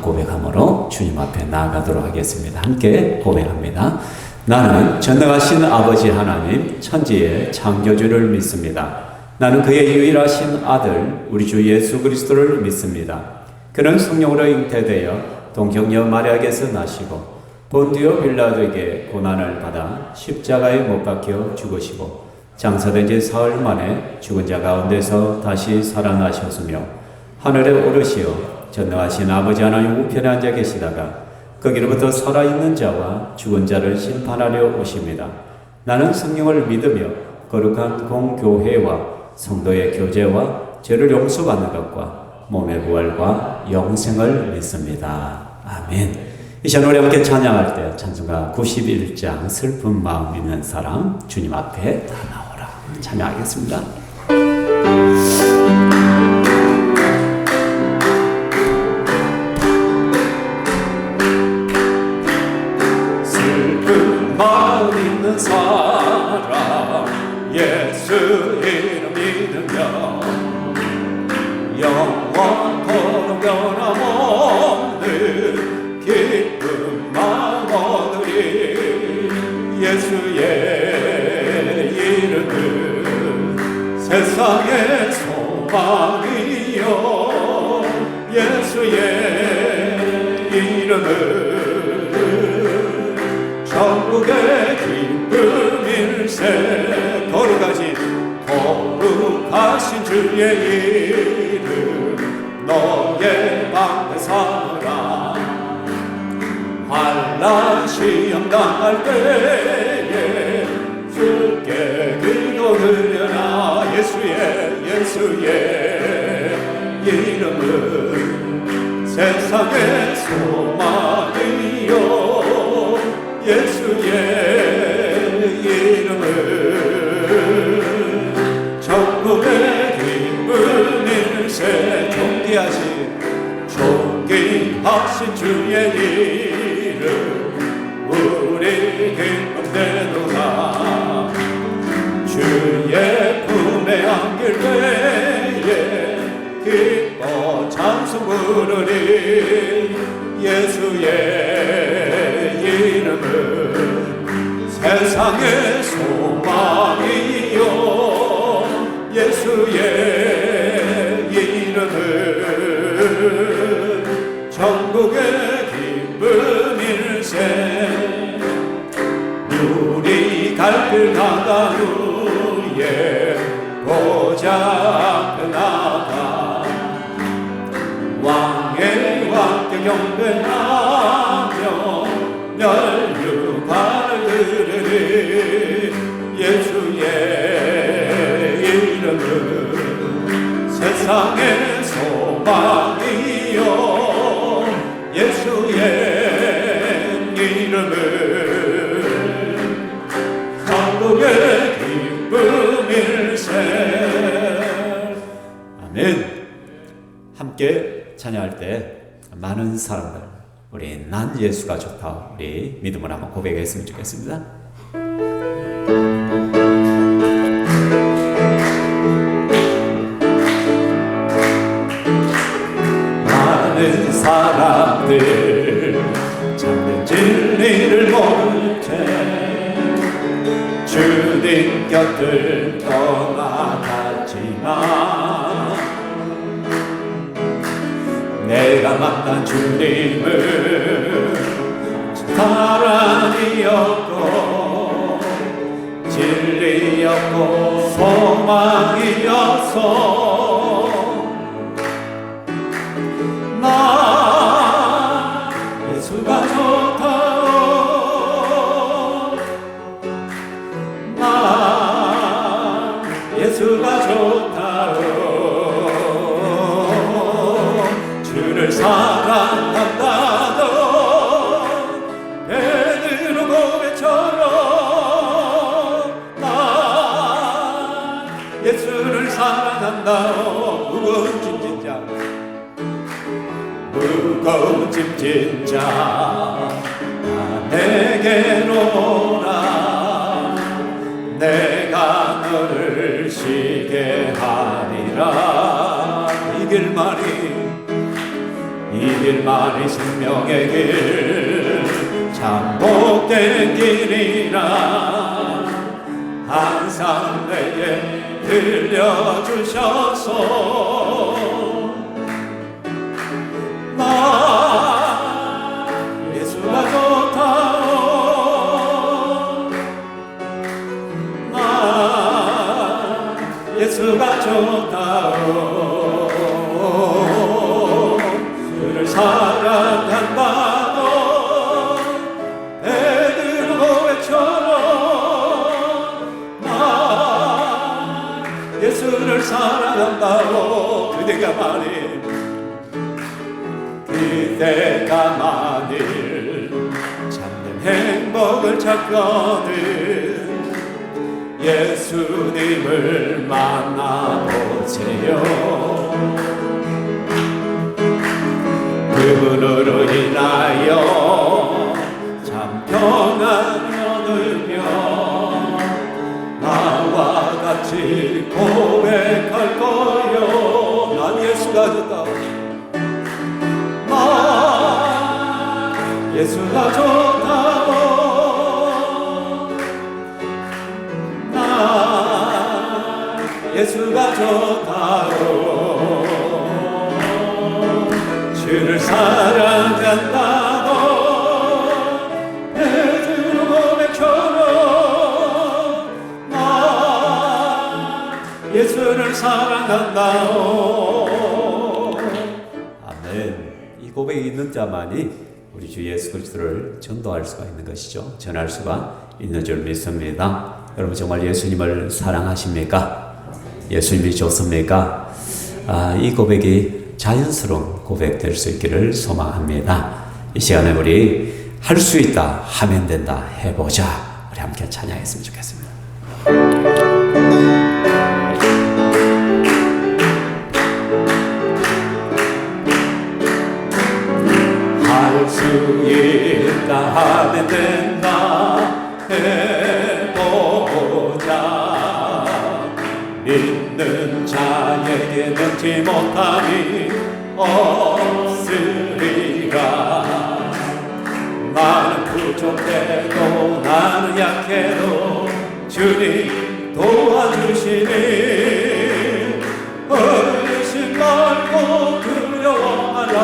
고백함으로 주님 앞에 나아가도록 하겠습니다. 함께 고백합니다. 나는 전능하신 아버지 하나님 천지의 창조주를 믿습니다. 나는 그의 유일하신 아들 우리 주 예수 그리스도를 믿습니다. 그는 성령으로 잉태되어 동정녀 마리아에게서 나시고 본디오 빌라도에게 고난을 받아 십자가에 못 박혀 죽으시고 장사된 지 사흘 만에 죽은 자 가운데서 다시 살아나셨으며 하늘에 오르시어 전능하신 아버지 하나님 우편에 앉아 계시다가 거기로부터 살아있는 자와 죽은 자를 심판하려 오십니다. 나는 성령을 믿으며 거룩한 공교회와 성도의 교제와 죄를 용서받는 것과 몸의 부활과 영생을 믿습니다. 아멘. 이 시간 우리 함께 찬양할 때 찬송가 91장 슬픈 마음 있는 사람 주님 앞에 다 나오라 찬양하겠습니다. 슬픈 마음 있는 사람 예수 이름 믿으며 영원토록 변함없는 기쁜 마음 얻으리 예수의 이름은 세상의 소망이요 예수의 이름은 천국의 기쁨일세 거룩하신 주의 이름 너의 방패 삼으라 환난 시험 당할 때에 주께 기도 드려라 예수의 이름은 세상의 소망이요 예수의 이름은 천국의 기쁨일세 존귀하신 주의 이름 우리 기쁨되도다 주의 품에 안길 때에 기뻐 찬송 부르리 예수의 이름은 세상의 소망이요 예수의 이름은 천국의 기쁨일세 우리 갈 길 나간 후에 보좌 앞에 나가 왕의 왕께 경배하며 멸류관을 들으리 예수의 이름은 세상의 소망이요 예수의 이름은 천국의 기쁨일세 아멘. 함께 찬양할 때 많은 사람들 우리 난 예수가 좋다 우리 믿음을 한번 고백했으면 좋겠습니다. 많은 사람들 참된 진리를 모를 때 주님 곁을 떠나갔지만 내가 만난 주님은 사랑이었고 진리였고 소망이었어 나 예수가 좋다오 나 예수가 좋다오 주를 사랑한다던 베드로 고백처럼 나 예수를 사랑한다오 무거운 짐 진 자 내게로 오라 내가 너를 쉬게 하리라 이 길만이 이 길만이 생명의 길 참 복된 길이라 항상 내게 들려주셔서 나 예수가 좋다오 나 예수가 좋다오 주를 사랑한다고 베드로 고백처럼 나 예수를 사랑한다고 그대가 만일 참된 행복을 찾거든 예수님을 만나보세요. 그분으로 인하여 참 평안을 얻으며 나와 같이 고백할 거요. 난 예수가 좋다 예수가 좋다고 나 예수가 좋다고 주를 사랑한다고 베드로 고백처럼 나 예수를 사랑한다고. 아멘. 이 고백이 있는 자만이 우리 주 예수 그리스도를 전도할 수가 있는 것이죠. 전할 수가 있는 줄 믿습니다. 여러분 정말 예수님을 사랑하십니까? 예수님이 좋습니까? 이 고백이 자연스러운 고백 될 수 있기를 소망합니다. 이 시간에 우리 할 수 있다 하면 된다 해보자. 우리 함께 찬양했으면 좋겠습니다. 할 수 있다 하면 된다 해보자. 믿는 자에게 능치 못함이 없으리라. 나는 부족해도 나는 약해도 주님 도와주시니 의심 말고 두려워하라.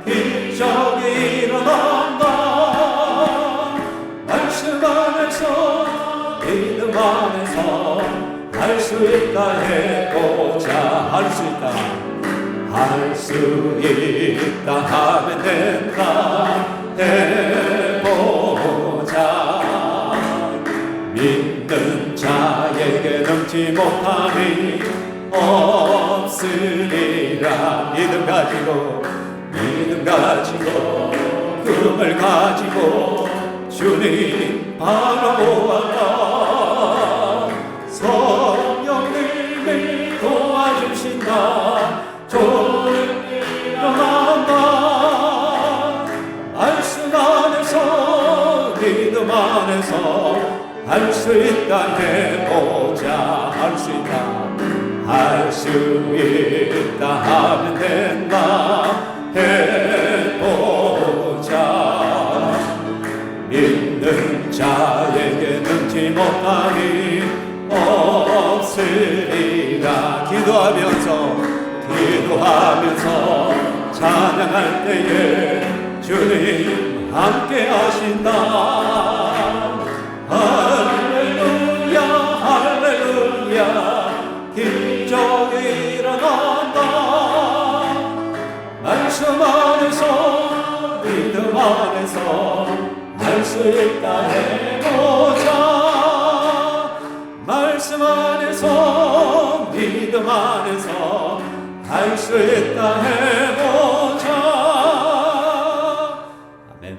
기적이 일어난다. 말씀 안에서 믿음 안에서 할 수 있다 해보자. 할 수 있다 할 수 있다 하면 된다 해보자. 믿는 자에게 넘지 못함이 없으리라. 믿음 가지고 꿈을 가지고 주님 바라보아라. 성령님이 도와주신다. 좋은 일 일어난다. 말씀 안에서 믿음 안에서 할 수 있다 해보자. 할 수 있다 할 수 있다 하면 된다 해보자. 믿는 자에게 능치 못함이 없으리라. 기도하면서 찬양할 때에 주님 함께 하신다. 할렐루야 할렐루야. 기적이 일어난다. 말씀 안에서 믿음 안에서 할 수 있다 해보자. 말씀 안에서 믿음 안에서 할 수 있다 해보자. 아멘.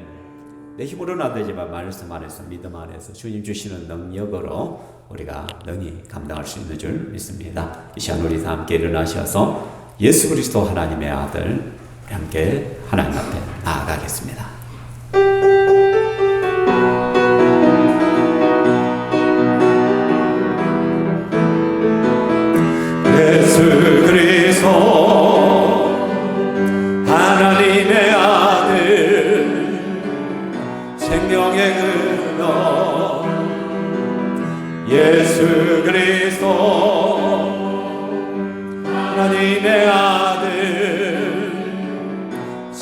내 힘으로는 안 되지만 말씀 안에서 믿음 안에서 주님 주시는 능력으로 우리가 능히 감당할 수 있는 줄 믿습니다. 이 시간 우리 다 함께 일어나셔서 예수 그리스도 하나님의 아들 함께 하나님 앞에 나아가겠습니다. 예수 그리스도 하나님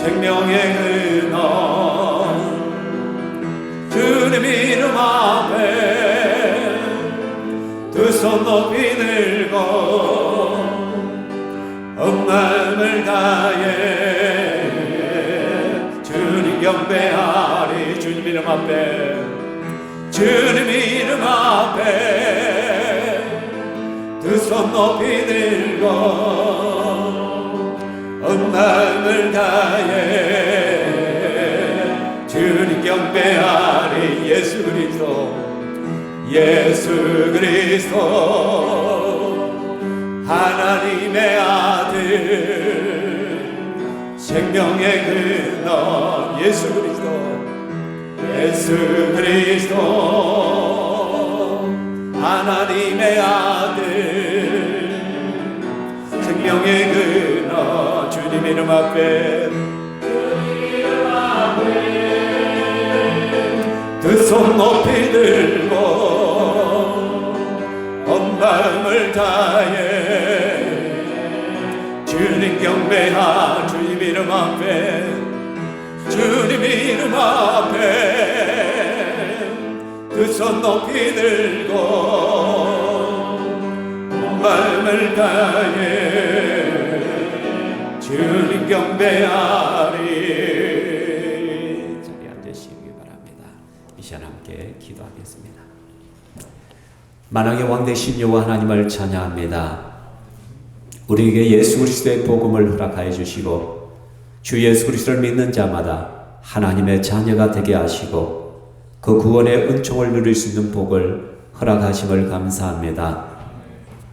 생명의 근원 주님 이름 앞에 두 손 높이 들고 온 마음을 다해 주님 경배하리. 주님 이름 앞에 주님 이름 앞에 두 손 높이 들고 온 마음을 다해 주님 경배하리. 예수 그리스도 예수 그리스도 하나님의 아들 생명의 근원 예수 그리스도 예수 그리스도 하나님의 아들 생명의 근원 주님 이름 앞에 두 손 높이 들고 온 마음을 다해 주님 경배하. 주님 이름 앞에 주님 이름 앞에 두 손 높이 들고 온 마음을 다해 주님 경배하리. 이 시간 함께 기도하겠습니다. 만왕의 왕 되신 여호와 하나님을 찬양합니다. 우리에게 예수 그리스도의 복음을 허락하여 주시고 주 예수 그리스도를 믿는 자마다 하나님의 자녀가 되게 하시고 그 구원의 은총을 누릴 수 있는 복을 허락하심을 감사합니다.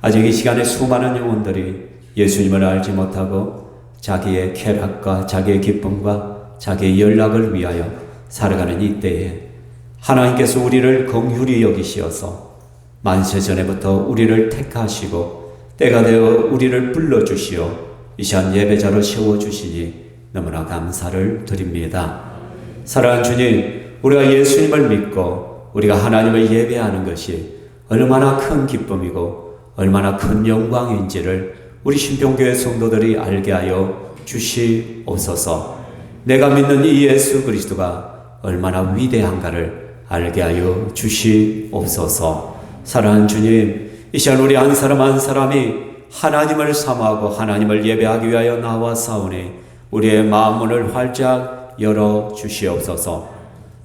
아직 이 시간에 수많은 영혼들이 예수님을 알지 못하고 자기의 쾌락과 자기의 기쁨과 자기의 연락을 위하여 살아가는 이때에 하나님께서 우리를 긍휼히 여기시어서 만세전에부터 우리를 택하시고 때가 되어 우리를 불러주시어 이 시간 예배자로 세워주시니 너무나 감사를 드립니다. 사랑하는 주님, 우리가 예수님을 믿고 우리가 하나님을 예배하는 것이 얼마나 큰 기쁨이고 얼마나 큰 영광인지를 우리 신평교회 성도들이 알게 하여 주시옵소서. 내가 믿는 이 예수 그리스도가 얼마나 위대한가를 알게 하여 주시옵소서. 사랑하는 주님, 이 시간 우리 한 사람 한 사람이 하나님을 사모하고 하나님을 예배하기 위하여 나와사오니 우리의 마음문을 활짝 열어 주시옵소서.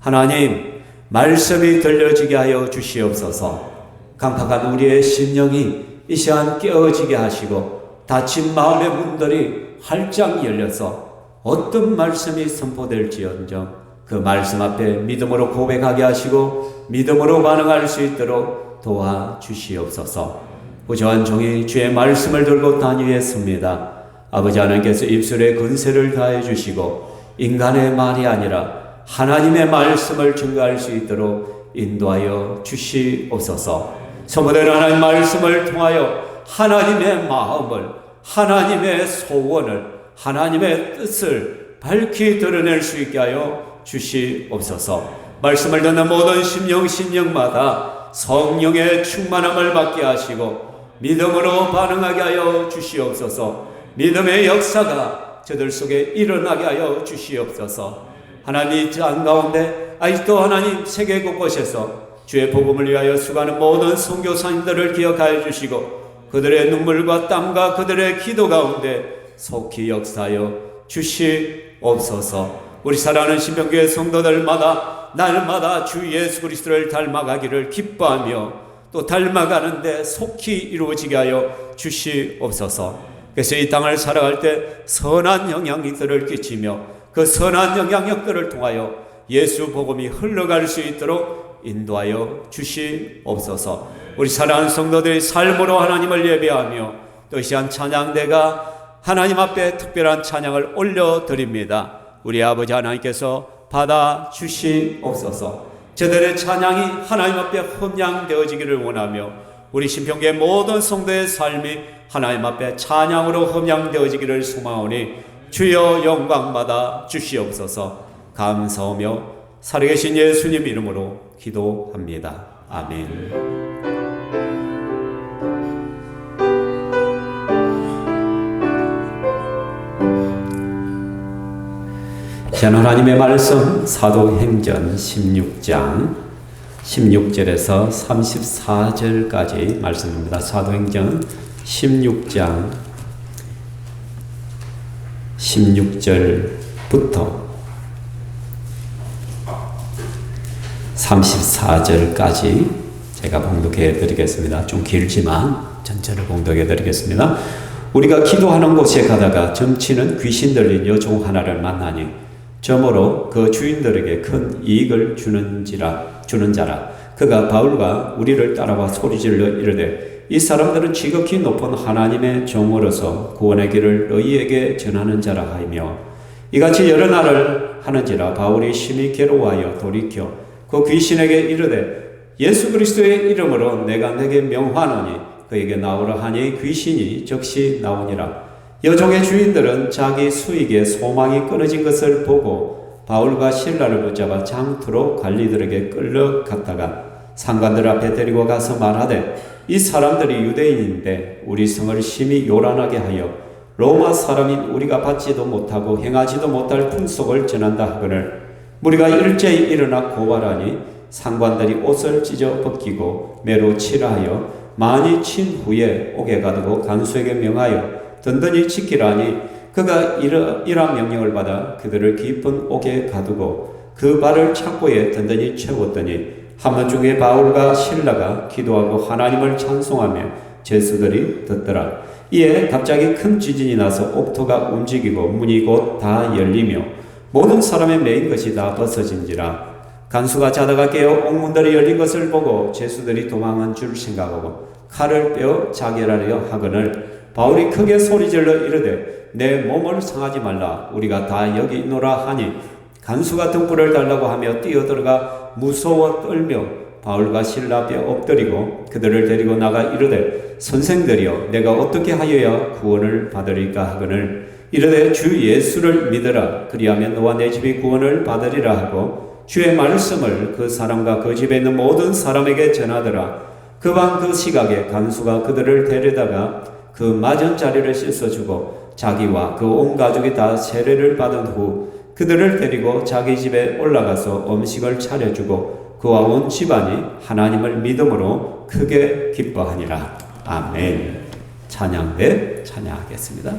하나님, 말씀이 들려지게 하여 주시옵소서. 강팍한 우리의 심령이 이 시간 깨어지게 하시고 닫힌 마음의 문들이 활짝 열려서 어떤 말씀이 선포될지언정 그 말씀 앞에 믿음으로 고백하게 하시고 믿음으로 반응할 수 있도록 도와주시옵소서. 부조한 종이 주의 말씀을 들고 다니겠습니다. 아버지 하나님께서 입술에 근세를 다해 주시고 인간의 말이 아니라 하나님의 말씀을 증거할 수 있도록 인도하여 주시옵소서. 선포되는 하나님 말씀을 통하여 하나님의 마음을, 하나님의 소원을, 하나님의 뜻을 밝히 드러낼 수 있게 하여 주시옵소서. 말씀을 듣는 모든 심령마다 성령의 충만함을 받게 하시고 믿음으로 반응하게 하여 주시옵소서. 믿음의 역사가 저들 속에 일어나게 하여 주시옵소서. 하나님 땅 가운데 아직도 하나님 세계 곳곳에서 주의 복음을 위하여 수고하는 모든 선교사님들을 기억하여 주시고 그들의 눈물과 땀과 그들의 기도 가운데 속히 역사하여 주시옵소서. 우리 사랑하는 신평교회 성도들마다 날마다 주 예수 그리스도를 닮아가기를 기뻐하며 또 닮아가는데 속히 이루어지게 하여 주시옵소서. 그래서 이 땅을 살아갈 때 선한 영향력들을 끼치며 그 선한 영향력들을 통하여 예수 복음이 흘러갈 수 있도록 인도하여 주시옵소서. 우리 사랑하는 성도들의 삶으로 하나님을 예배하며 또 이 시간 찬양대가 하나님 앞에 특별한 찬양을 올려드립니다. 우리 아버지 하나님께서 받아 주시옵소서. 저들의 찬양이 하나님 앞에 흠양되어지기를 원하며 우리 신평교회 모든 성도의 삶이 하나님 앞에 찬양으로 흠양되어지기를 소망하오니 주여 영광 받아 주시옵소서. 감사하며 살아계신 예수님 이름으로 기도합니다. 아멘. 전 하나님의 말씀 사도행전 16장 16절에서 34절까지 말씀입니다. 사도행전 16장 16절부터 34절까지 제가 봉독해 드리겠습니다. 좀 길지만 전체를 봉독해 드리겠습니다. 우리가 기도하는 곳에 가다가 점치는 귀신 들린 여종 하나를 만나니 저모로 그 주인들에게 큰 이익을 주는 자라. 그가 바울과 우리를 따라와 소리질러 이르되 이 사람들은 지극히 높은 하나님의 종으로서 구원의 길을 너희에게 전하는 자라 하며 이같이 여러 날을 하는지라. 바울이 심히 괴로워하여 돌이켜 그 귀신에게 이르되 예수 그리스도의 이름으로 내가 내게 명하노니 그에게 나오라 하니 귀신이 즉시 나오니라. 여종의 주인들은 자기 수익에 소망이 끊어진 것을 보고 바울과 실라를 붙잡아 장투로 관리들에게 끌려갔다가 상관들 앞에 데리고 가서 말하되 이 사람들이 유대인인데 우리 성을 심히 요란하게 하여 로마 사람인 우리가 받지도 못하고 행하지도 못할 풍속을 전한다 하거늘 무리가 일제히 일어나 고발하니 상관들이 옷을 찢어 벗기고 매로 칠하여 많이 친 후에 옥에 가두고 간수에게 명하여 든든히 지키라니 그가 이러한 명령을 받아 그들을 깊은 옥에 가두고 그 발을 창고에 든든히 채웠더니 한밤중에 바울과 실라가 기도하고 하나님을 찬송하며 제수들이 듣더라. 이에 갑자기 큰 지진이 나서 옥토가 움직이고 문이 곧 다 열리며 모든 사람의 매인 것이 다 벗어진지라. 간수가 자다가 깨어 옥문들이 열린 것을 보고 제수들이 도망한 줄 생각하고 칼을 빼어 자결하려 하거늘 바울이 크게 소리질러 이르되 내 몸을 상하지 말라. 우리가 다 여기 있노라 하니 간수가 등불을 달라고 하며 뛰어들어가 무서워 떨며 바울과 실라 앞에 엎드리고 그들을 데리고 나가 이르되 선생들이여 내가 어떻게 하여야 구원을 받으리까 하거늘 이르되 주 예수를 믿으라. 그리하면 너와 내 집이 구원을 받으리라 하고 주의 말씀을 그 사람과 그 집에 있는 모든 사람에게 전하더라. 그 밤 그 시각에 간수가 그들을 데려다가 그 맞은 자리를 씻어주고 자기와 그 온 가족이 다 세례를 받은 후 그들을 데리고 자기 집에 올라가서 음식을 차려주고 그와 온 집안이 하나님을 믿음으로 크게 기뻐하니라. 아멘. 찬양대 찬양하겠습니다.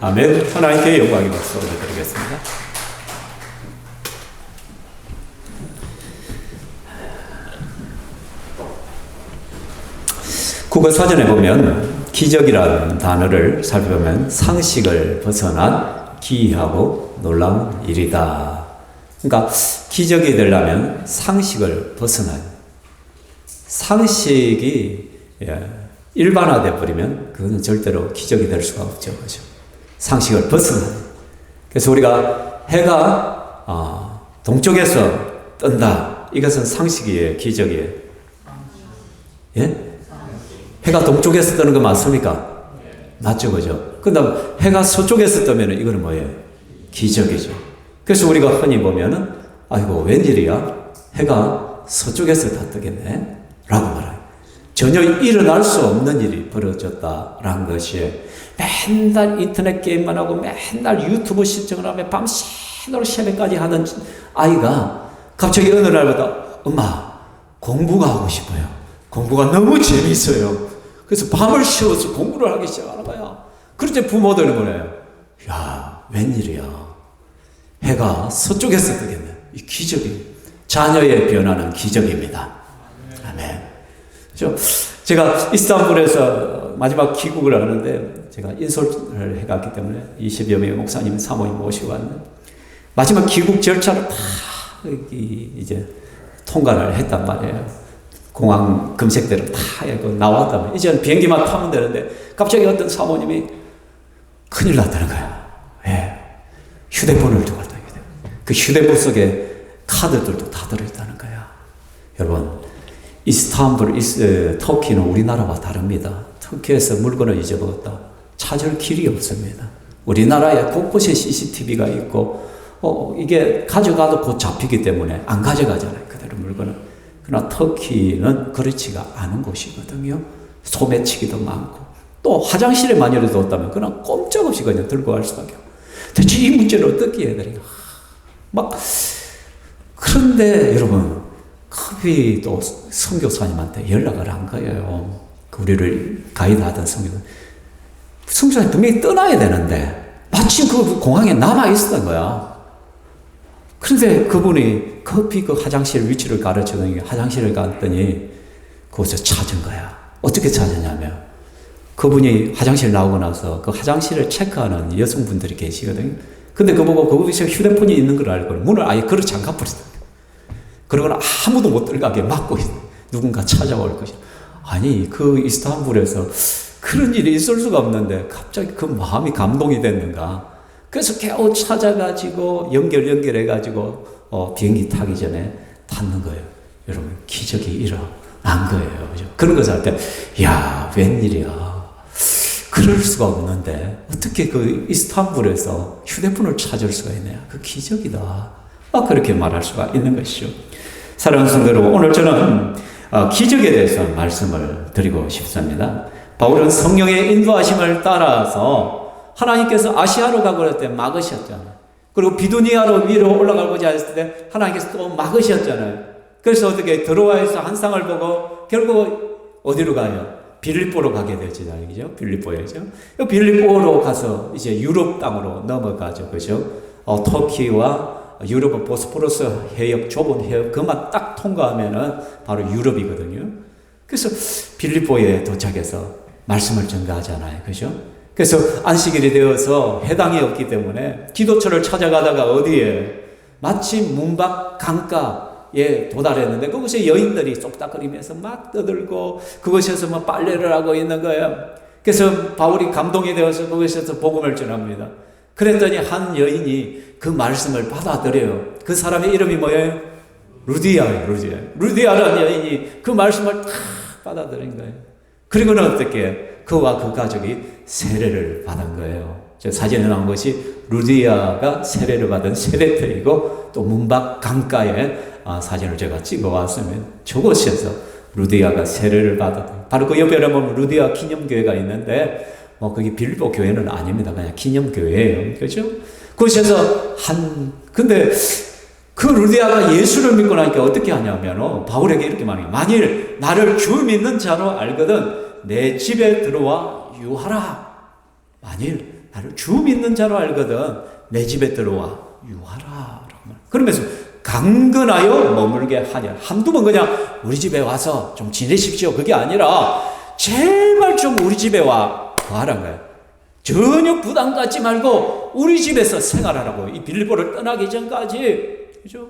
아멘. 하나님께 영광의 박수 올려드리겠습니다. 국어사전에 보면 기적이라는 단어를 살펴보면 상식을 벗어난 기이하고 놀라운 일이다. 그러니까 기적이 되려면 상식을 벗어나요. 상식이 일반화돼 버리면 그거는 절대로 기적이 될 수가 없죠. 그렇죠? 상식을 벗어나요. 그래서 우리가 해가 동쪽에서 뜬다. 이것은 상식이에요, 기적이에요. 예? 해가 동쪽에서 뜨는 거 맞습니까? 맞죠, 그죠? 그 다음, 해가 서쪽에서 뜨면 이거는 뭐예요? 기적이죠. 그래서 우리가 흔히 보면은, 아이고, 웬일이야? 해가 서쪽에서 다 뜨겠네? 라고 말해요. 전혀 일어날 수 없는 일이 벌어졌다라는 것이 맨날 인터넷 게임만 하고 맨날 유튜브 시청을 하며 밤새도록 새벽까지 하는 아이가 갑자기 어느 날마다 엄마, 공부가 하고 싶어요. 공부가 너무 재미있어요. 그래서 밤을 새워서 공부를 하기 시작하는 거야. 그럴 때 부모들은 뭐래요? 야, 웬일이야. 해가 서쪽에서 뜨겠네. 이 기적이. 자녀의 변화는 기적입니다. 아멘. 제가 이스탄불에서 마지막 귀국을 하는데 제가 인솔을 해갔기 때문에 20여 명의 목사님, 사모님 모시고 왔는데 마지막 귀국 절차를 다 이제 통과를 했단 말이에요. 공항 검색대로 다 나왔다면 이제는 비행기만 타면 되는데 갑자기 어떤 사모님이 큰일 났다는 거야. 왜? 휴대폰을 두고 왔다. 그 휴대폰 속에 카드들도 다 들어있다는 거야. 여러분, 이스탄불, 터키는 우리나라와 다릅니다. 터키에서 물건을 잊어먹었다. 찾을 길이 없습니다. 우리나라에 곳곳에 CCTV가 있고, 이게 가져가도 곧 잡히기 때문에 안 가져가잖아요. 그대로 물건을. 그러나 터키는 그렇지가 않은 곳이거든요. 소매치기도 많고, 또 화장실에 만약에 뒀다면 그냥 꼼짝없이 그냥 들고 갈 수밖에 없고. 대체 이 문제를 어떻게 해야 되는가? 그런데 여러분, 커비 또 선교사님한테 연락을 한 거예요. 우리를 가이드하던 선교사님. 선교사님 분명히 떠나야 되는데 마침 그 공항에 남아 있었던 거야. 그런데 그분이 커피 그 화장실 위치를 가르쳐더니 화장실을 갔더니 그곳에 찾은 거야. 어떻게 찾았냐면 그분이 화장실 나오고 나서 그 화장실을 체크하는 여성분들이 계시거든요. 근데 그보고 거기서 휴대폰이 있는 걸 알고 문을 아예 걸어 잠가 버리더라고요. 그러고는 아무도 못 들어가게 막고 있어. 누군가 찾아올 것이야. 아니, 그 이스탄불에서 그런 일이 있을 수가 없는데 갑자기 그 마음이 감동이 됐는가. 그래서 겨우 찾아가지고 연결해가지고 비행기 타기 전에 탔는 거예요. 여러분, 기적이 일어난 거예요. 그죠? 그런 것을 할 때, 야, 웬일이야. 그럴 수가 없는데 어떻게 그 이스탄불에서 휴대폰을 찾을 수가 있냐. 그 기적이다. 그렇게 말할 수가 있는 것이죠. 사랑하는 성도 여러분, 오늘 저는 기적에 대해서 말씀을 드리고 싶습니다. 바울은 성령의 인도하심을 따라서 하나님께서 아시아로 가고 그럴 때 막으셨잖아요. 그리고 비두니아로 위로 올라가고자 했을 때 하나님께서 또 막으셨잖아요. 그래서 어떻게 드로아에서 한 쌍을 보고 결국 어디로 가요? 빌립보로 가게 되잖아요. 그죠? 빌립보에죠. 빌립보로 가서 이제 유럽 땅으로 넘어가죠. 그죠? 터키와 유럽은 보스포러스 해협, 좁은 해협, 그만 딱 통과하면은 바로 유럽이거든요. 그래서 빌립보에 도착해서 말씀을 전가하잖아요. 그죠? 그래서 안식일이 되어서 해당이 없기 때문에 기도처를 찾아가다가 어디에? 마침 문밖 강가에 도달했는데 그곳에 여인들이 쏙닥거리면서 막 떠들고 그곳에서 뭐 빨래를 하고 있는 거예요. 그래서 바울이 감동이 되어서 그곳에서 복음을 전합니다. 그랬더니 한 여인이 그 말씀을 받아들여요. 그 사람의 이름이 뭐예요? 루디아예요. 루디아라는 여인이 그 말씀을 다 받아들인 거예요. 그리고는 어떻게 그와 그 가족이 세례를 받은 거예요. 저 사진에 나온 것이 루디아가 세례를 받은 세례터이고 또 문밖 강가에 사진을 제가 찍어왔으면 저곳에서 루디아가 세례를 받았다. 바로 그 옆에 보면 루디아 기념교회가 있는데 거기 빌립보 교회는 아닙니다. 그냥 기념교회예요. 그렇죠? 그곳에서 근데 그 루디아가 예수를 믿고 나니까 어떻게 하냐면 바울에게 이렇게 말해요. 만일 나를 주 믿는 자로 알거든 내 집에 들어와 유하라. 만일 나를 주 믿는 자로 알거든 내 집에 들어와 유하라. 그러면서 강건하여 머물게 하냐. 한두 번 그냥 우리 집에 와서 좀 지내십시오. 그게 아니라 제발 좀 우리 집에 와. 하라는 거예요. 전혀 부담 갖지 말고 우리 집에서 생활하라고. 이 빌립보를 떠나기 전까지. 그죠?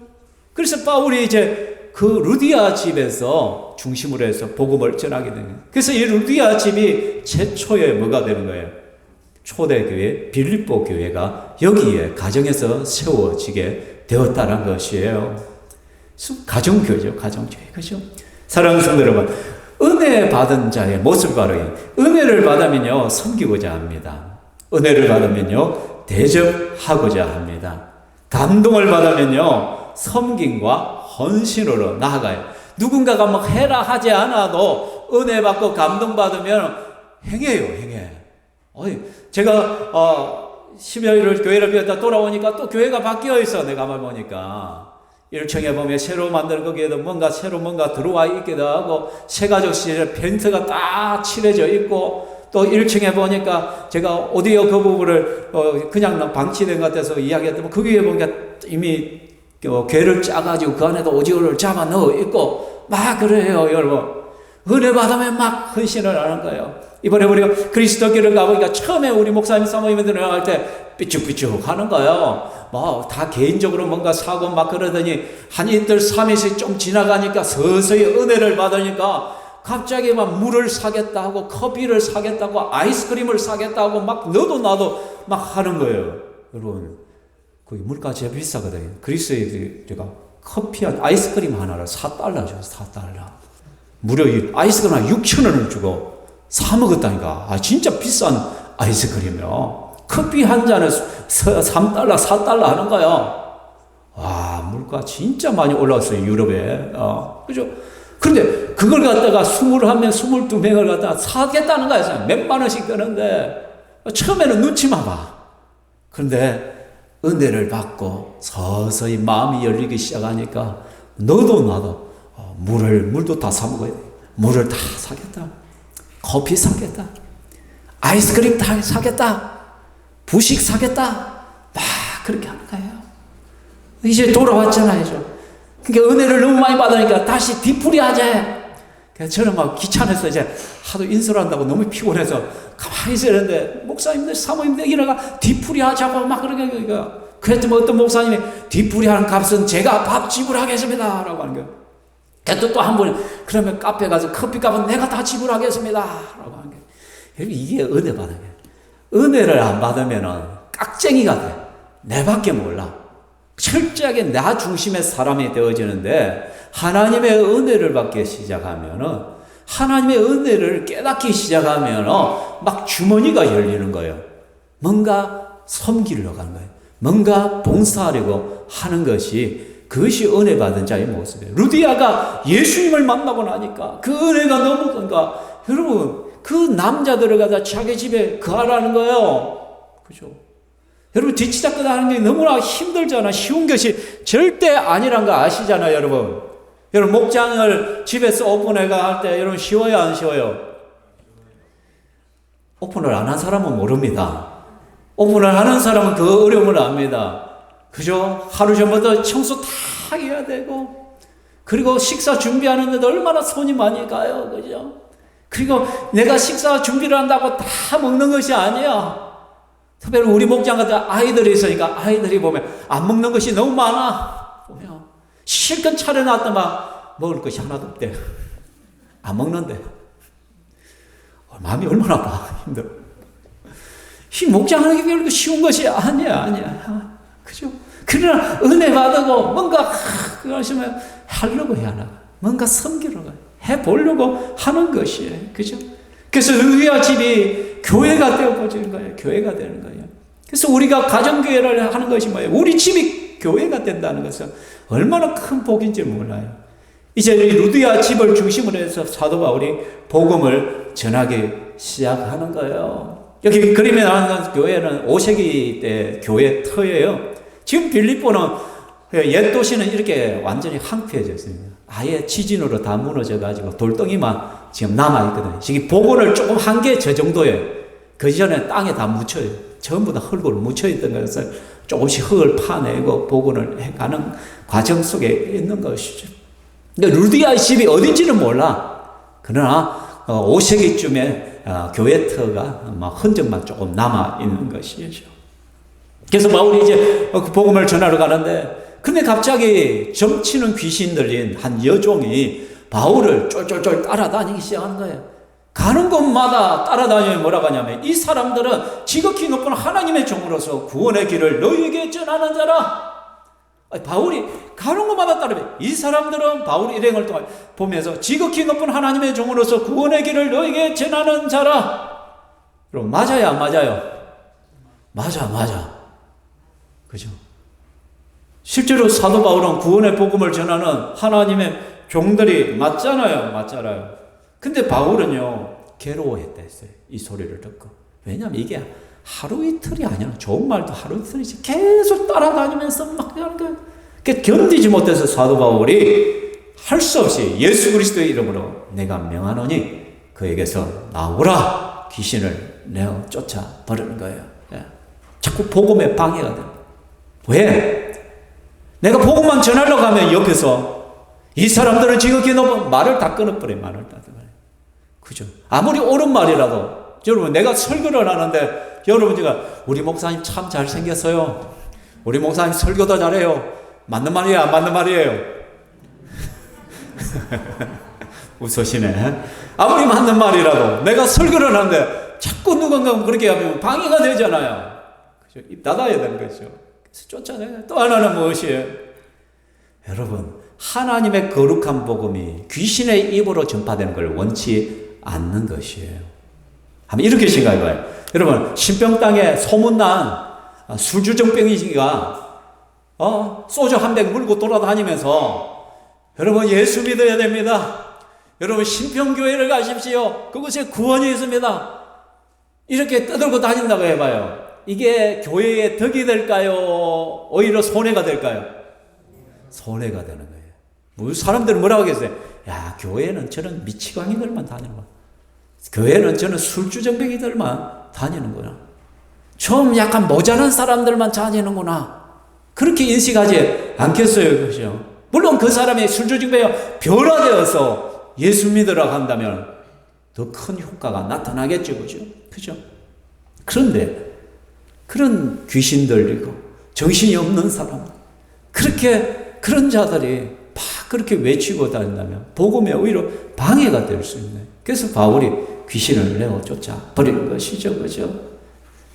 그래서 바울이 이제 그 루디아 집에서 중심으로 해서 복음을 전하게 되는 거예요. 그래서 이 루디아 집이 최초의 뭐가 되는 거예요? 초대교회, 빌립보 교회가 여기에 가정에서 세워지게 되었다는 것이에요. 가정교회죠, 가정교회. 그죠? 사랑하는 성도 여러분, 은혜 받은 자의 모습을 바르게, 은혜를 받으면요, 섬기고자 합니다. 은혜를 받으면요, 대접하고자 합니다. 감동을 받으면요, 섬김과 헌신으로 나아가요. 누군가가 막 해라 하지 않아도 은혜 받고 감동 받으면 행해. 제가 12월 교회를 비웠다 돌아오니까 또 교회가 바뀌어 있어. 내가 가만 보니까 1층에 보면 새로 만든 거기에도 뭔가 들어와 있기도 하고, 새가족실 펜트가 딱 칠해져 있고, 또 1층에 보니까 제가 오디오 그 부분을 그냥 방치된 것 같아서 이야기했더니 그 위에 보니까 이미 괴를 짜가지고 그 안에도 오디오를 잡아 넣어 있고 막 그래요. 여러분, 은혜 받으면 막 헌신을 하는 거예요. 이번에 우리가 그리스도교를 가보니까 처음에 우리 목사님 사모님들 나갈 때 삐죽삐죽 하는 거예요. 뭐 다 개인적으로 뭔가 사고 막 그러더니 한 이틀 3일씩 좀 지나가니까 서서히 은혜를 받으니까 갑자기 막 물을 사겠다 하고 커피를 사겠다고 아이스크림을 사겠다고 막 너도 나도 막 하는 거예요. 여러분, 거기 물가 제일 비싸거든요. 그리스도가 커피 아이스크림 하나를 4달러 줘요. 4달러. 무려 이 아이스크림 한 6,000원을 주고 사 먹었다니까. 진짜 비싼 아이스크림이요. 커피 한 잔에 3달러, 4달러 하는 거예요. 와, 물가 진짜 많이 올라왔어요, 유럽에. 그죠? 그런데 그걸 갖다가 21명, 22명을 갖다가 사겠다는 거예요. 몇만 원씩 드는데, 처음에는 눈치만 봐. 그런데 은혜를 받고 서서히 마음이 열리기 시작하니까 너도 나도 물도 다 사 먹어야 돼. 물을 다 사겠다. 커피 사겠다. 아이스크림 다 사겠다. 부식 사겠다. 막 그렇게 하는 거예요. 이제 돌아왔잖아요. 그러니까 은혜를 너무 많이 받으니까 다시 뒤풀이 하자. 그래서 저는 막 귀찮아서 이제 하도 인수를 한다고 너무 피곤해서 가만히 있었는데, 목사님들, 사모님들 일어나가 뒤풀이 하자고 막 그러니까. 그랬더니 어떤 목사님이 뒤풀이 하는 값은 제가 밥 지불하겠습니다. 라고 하는 거예요. 그래서 또 한 번, 그러면 카페 가서 커피 값은 내가 다 지불하겠습니다. 라고 하는 거예요. 이게 은혜 받는 거예요. 은혜를 안 받으면은 깍쟁이가 돼. 내밖에 몰라. 철저하게 나 중심의 사람이 되어지는데, 하나님의 은혜를 받기 시작하면은, 하나님의 은혜를 깨닫기 시작하면은 막 주머니가 열리는 거예요. 뭔가 섬기려고 하는 거예요. 뭔가 봉사하려고 하는 것이, 그것이 은혜 받은 자의 모습이에요. 루디아가 예수님을 만나고 나니까 그 은혜가 너무 그러니까, 여러분, 그 남자들을 갖다 자기 집에 거하라는 거예요. 그죠? 여러분, 뒤치다꺼 하는 게 너무나 힘들잖아. 쉬운 것이 절대 아니란 거 아시잖아요, 여러분. 여러분, 목장을 집에서 오픈해가 할 때 여러분 쉬워요, 안 쉬워요? 오픈을 안 한 사람은 모릅니다. 오픈을 하는 사람은 그 어려움을 압니다. 그죠? 하루 전부터 청소 다 해야 되고, 그리고 식사 준비하는데도 얼마나 손이 많이 가요. 그죠? 그리고 내가 식사 준비를 한다고 다 먹는 것이 아니야. 특별히 우리 목장 같은 아이들이 있으니까 아이들이 보면 안 먹는 것이 너무 많아. 보면 실컷 차려놨더만 먹을 것이 하나도 없대. 안 먹는데. 마음이 얼마나 아파. 힘들어. 이 목장하는 게 별로 쉬운 것이 아니야. 그죠? 그러나 은혜 받고 뭔가 그러시면 하려고 해야 하나. 뭔가 섬기려고 해보려고 하는 것이에요. 그죠? 그래서 루디아 집이 교회가 되어버리는 거예요. 교회가 되는 거예요. 그래서 우리가 가정교회를 하는 것이 뭐예요? 우리 집이 교회가 된다는 것은 얼마나 큰 복인지 몰라요. 이제 이 루디아 집을 중심으로 해서 사도 바울이 복음을 전하기 시작하는 거예요. 여기 그림에 나오는 교회는 5세기 때 교회 터예요. 지금 빌립보는 옛 도시는 이렇게 완전히 황폐해졌습니다. 아예 지진으로 다 무너져가지고 돌덩이만 지금 남아있거든요. 지금 복원을 조금 한 게 저 정도예요. 그 전에 땅에 다 묻혀요. 전부 다 흙으로 묻혀있던 것을 조금씩 흙을 파내고 복원을 해가는 과정 속에 있는 것이죠. 근데 루디아의 집이 어딘지는 몰라. 그러나 5세기쯤에 교회 터가 흔적만 조금 남아있는 것이죠. 그래서 바울이 이제 그 복음을 전하러 가는데, 근데 갑자기 점치는 귀신 들린 한 여종이 바울을 쫄쫄쫄 따라다니기 시작하는 거예요. 가는 곳마다 따라다니면 뭐라고 하냐면, 이 사람들은 지극히 높은 하나님의 종으로서 구원의 길을 너희에게 전하는 자라. 바울이 가는 곳마다 따르면, 이 사람들은 바울의 일행을 통해 보면서 지극히 높은 하나님의 종으로서 구원의 길을 너희에게 전하는 자라. 그럼 맞아요, 안 맞아요? 맞아. 그죠? 실제로 사도 바울은 구원의 복음을 전하는 하나님의 종들이 맞잖아요. 근데 바울은요, 괴로워했다 했어요. 이 소리를 듣고. 왜냐하면 이게 하루 이틀이 아니라, 좋은 말도 하루 이틀이지 계속 따라다니면서 막 하는 거예요. 견디지 못해서 사도 바울이 할 수 없이 예수 그리스도의 이름으로 내가 명하노니 그에게서 나오라, 귀신을 내어 쫓아 버리는 거예요. 자꾸 복음에 방해가 됩니다. 왜? 내가 복음만 전하려고 하면 옆에서 이 사람들은 지극히 높은 말을 다 끊어버려요. 말을 다 끊어버려요. 그죠? 아무리 옳은 말이라도, 여러분, 내가 설교를 하는데, 여러분, 제가, 우리 목사님 참 잘생겼어요. 우리 목사님 설교도 잘해요. 맞는 말이에요? 안 맞는 말이에요? 웃으시네. 아무리 맞는 말이라도, 내가 설교를 하는데, 자꾸 누군가 그렇게 하면 방해가 되잖아요. 그죠? 입 닫아야 되는 거죠. 그래서 쫓아내요. 또 하나는 무엇이에요? 여러분, 하나님의 거룩한 복음이 귀신의 입으로 전파되는 걸 원치 않는 것이에요. 한번 이렇게 생각해봐요. 여러분, 신병 땅에 소문난 술주정병이가 소주 한 병 물고 돌아다니면서, 여러분 예수 믿어야 됩니다. 여러분 신평교회를 가십시오. 그곳에 구원이 있습니다. 이렇게 떠들고 다닌다고 해봐요. 이게 교회에 덕이 될까요? 오히려 손해가 될까요? 손해가 되는 거예요. 사람들은 뭐라고 하겠어요? 야, 교회는 저런 미치광이들만 다니는구나. 교회는 저는 술주정뱅이들만 다니는구나. 좀 약간 모자란 사람들만 다니는구나. 그렇게 인식하지 않겠어요? 그죠? 물론 그 사람이 술주정뱅이가 변화되어서 예수 믿으라고 한다면 더 큰 효과가 나타나겠죠. 그죠? 그런데 그런 귀신 들리고 정신이 없는 사람, 그런 자들이 막 그렇게 외치고 다닌다면 복음에 오히려 방해가 될 수 있네. 그래서 바울이 귀신을 내어 쫓아 버리는 것이죠. 그죠?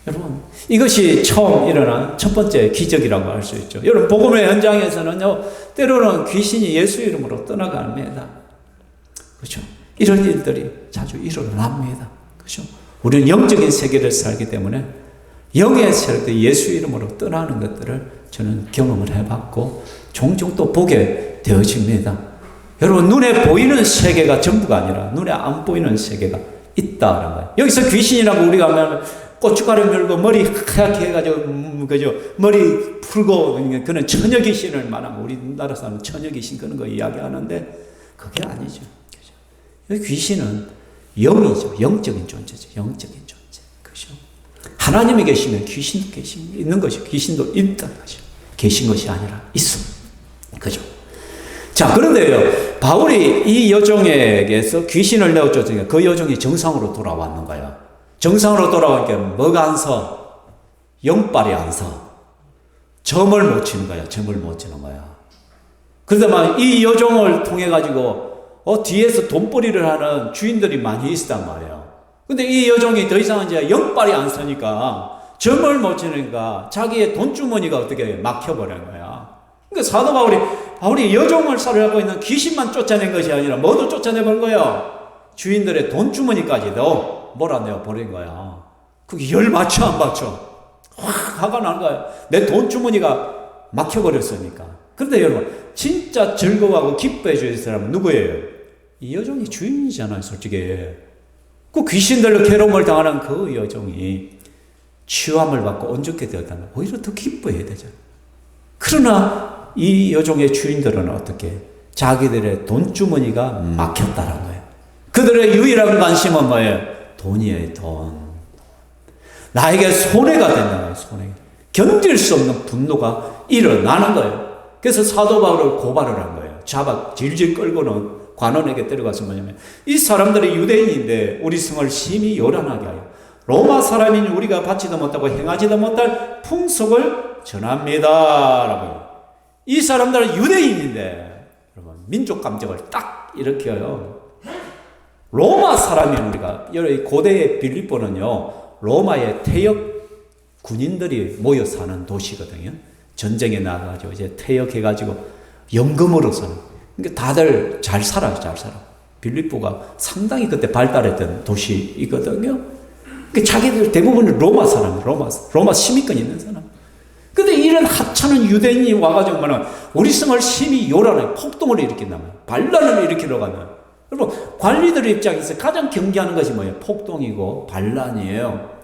여러분, 이것이 처음 일어난 첫 번째 기적이라고 할 수 있죠. 여러분, 복음의 현장에서는요, 때로는 귀신이 예수 이름으로 떠나갑니다. 그죠? 이런 일들이 자주 일어납니다. 그죠? 우리는 영적인 세계를 살기 때문에 영의 세력들 예수 이름으로 떠나는 것들을 저는 경험을 해봤고 종종 또 보게 되어집니다. 여러분, 눈에 보이는 세계가 전부가 아니라 눈에 안 보이는 세계가 있다는 거예요. 여기서 귀신이라고 우리가 하면 고춧가루 물고 머리 하얗게 해가지고 그죠? 머리 풀고 그는 처녀 귀신을 말하면 우리나라 사람은 처녀 귀신 그런 거 이야기하는데 그게 아니죠. 그죠? 귀신은 영이죠. 영적인 존재죠. 영적인 존재. 그죠? 하나님이 계시면 귀신도 있는 것이, 귀신도 있다는 것이죠. 계신 것이 아니라 있어. 그죠? 자, 그런데요, 바울이 이 여종에게서 귀신을 내어 쫓으니까 그 여종이 정상으로 돌아왔는 거예요. 정상으로 돌아오니까 뭐가 안 서? 영빨이 안 서. 점을 못 치는 거야. 점을 못 치는 거야. 그런데 막 이 여종을 통해 가지고 뒤에서 돈벌이를 하는 주인들이 많이 있었단 말이에요. 근데 이 여종이 더 이상 이제 영빨이 안 서니까 점을 못 치니까 자기의 돈주머니가 어떻게 막혀버린 거야. 그러니까 사도 바울이 여종을 사로잡고 있는 귀신만 쫓아낸 것이 아니라 뭐도 쫓아내버린 거야. 주인들의 돈주머니까지도 몰아내어 버린 거야. 그게 열 맞춰 안 맞춰? 확 화가 나는 거야. 내 돈주머니가 막혀버렸으니까. 그런데 여러분, 진짜 즐거워하고 기뻐해 주는 사람은 누구예요? 이 여종이 주인이잖아요, 솔직히. 그 귀신들로 괴로움을 당하는 그 여종이 치유함을 받고 온전케 되었다면 오히려 더 기뻐해야 되잖아요. 그러나 이 여종의 주인들은 어떻게? 자기들의 돈주머니가 막혔다는 거예요. 그들의 유일한 관심은 뭐예요? 돈이에요, 돈. 나에게 손해가 된다는 거예요, 손해. 견딜 수 없는 분노가 일어나는 거예요. 그래서 사도 바울을 고발을 한 거예요. 질질 끌고는 관원에게 데려가서 뭐냐면 이 사람들이 유대인인데 우리 성을 심히 요란하게 하여 로마 사람인 우리가 받지도 못하고 행하지도 못할 풍속을 전합니다. 라고. 이 사람들은 유대인인데 여러분 민족 감정을 딱 일으켜요. 로마 사람인 우리가 고대의 빌립보는요 로마의 퇴역 군인들이 모여 사는 도시거든요. 전쟁에 나가가지고 이제 퇴역해가지고 연금으로 사는. 그러니까 다들 잘 살아요, 잘 살아. 빌립보가 상당히 그때 발달했던 도시이거든요. 그러니까 자기들 대부분은 로마 사람, 로마 시민권 있는 사람. 근데 이런 하찮은 유대인이 와가지고 우리 성을 심히 요란하게 폭동을 일으킨다면, 반란을 일으키러 가면, 여러분 관리들 입장에서 가장 경계하는 것이 뭐예요? 폭동이고 반란이에요.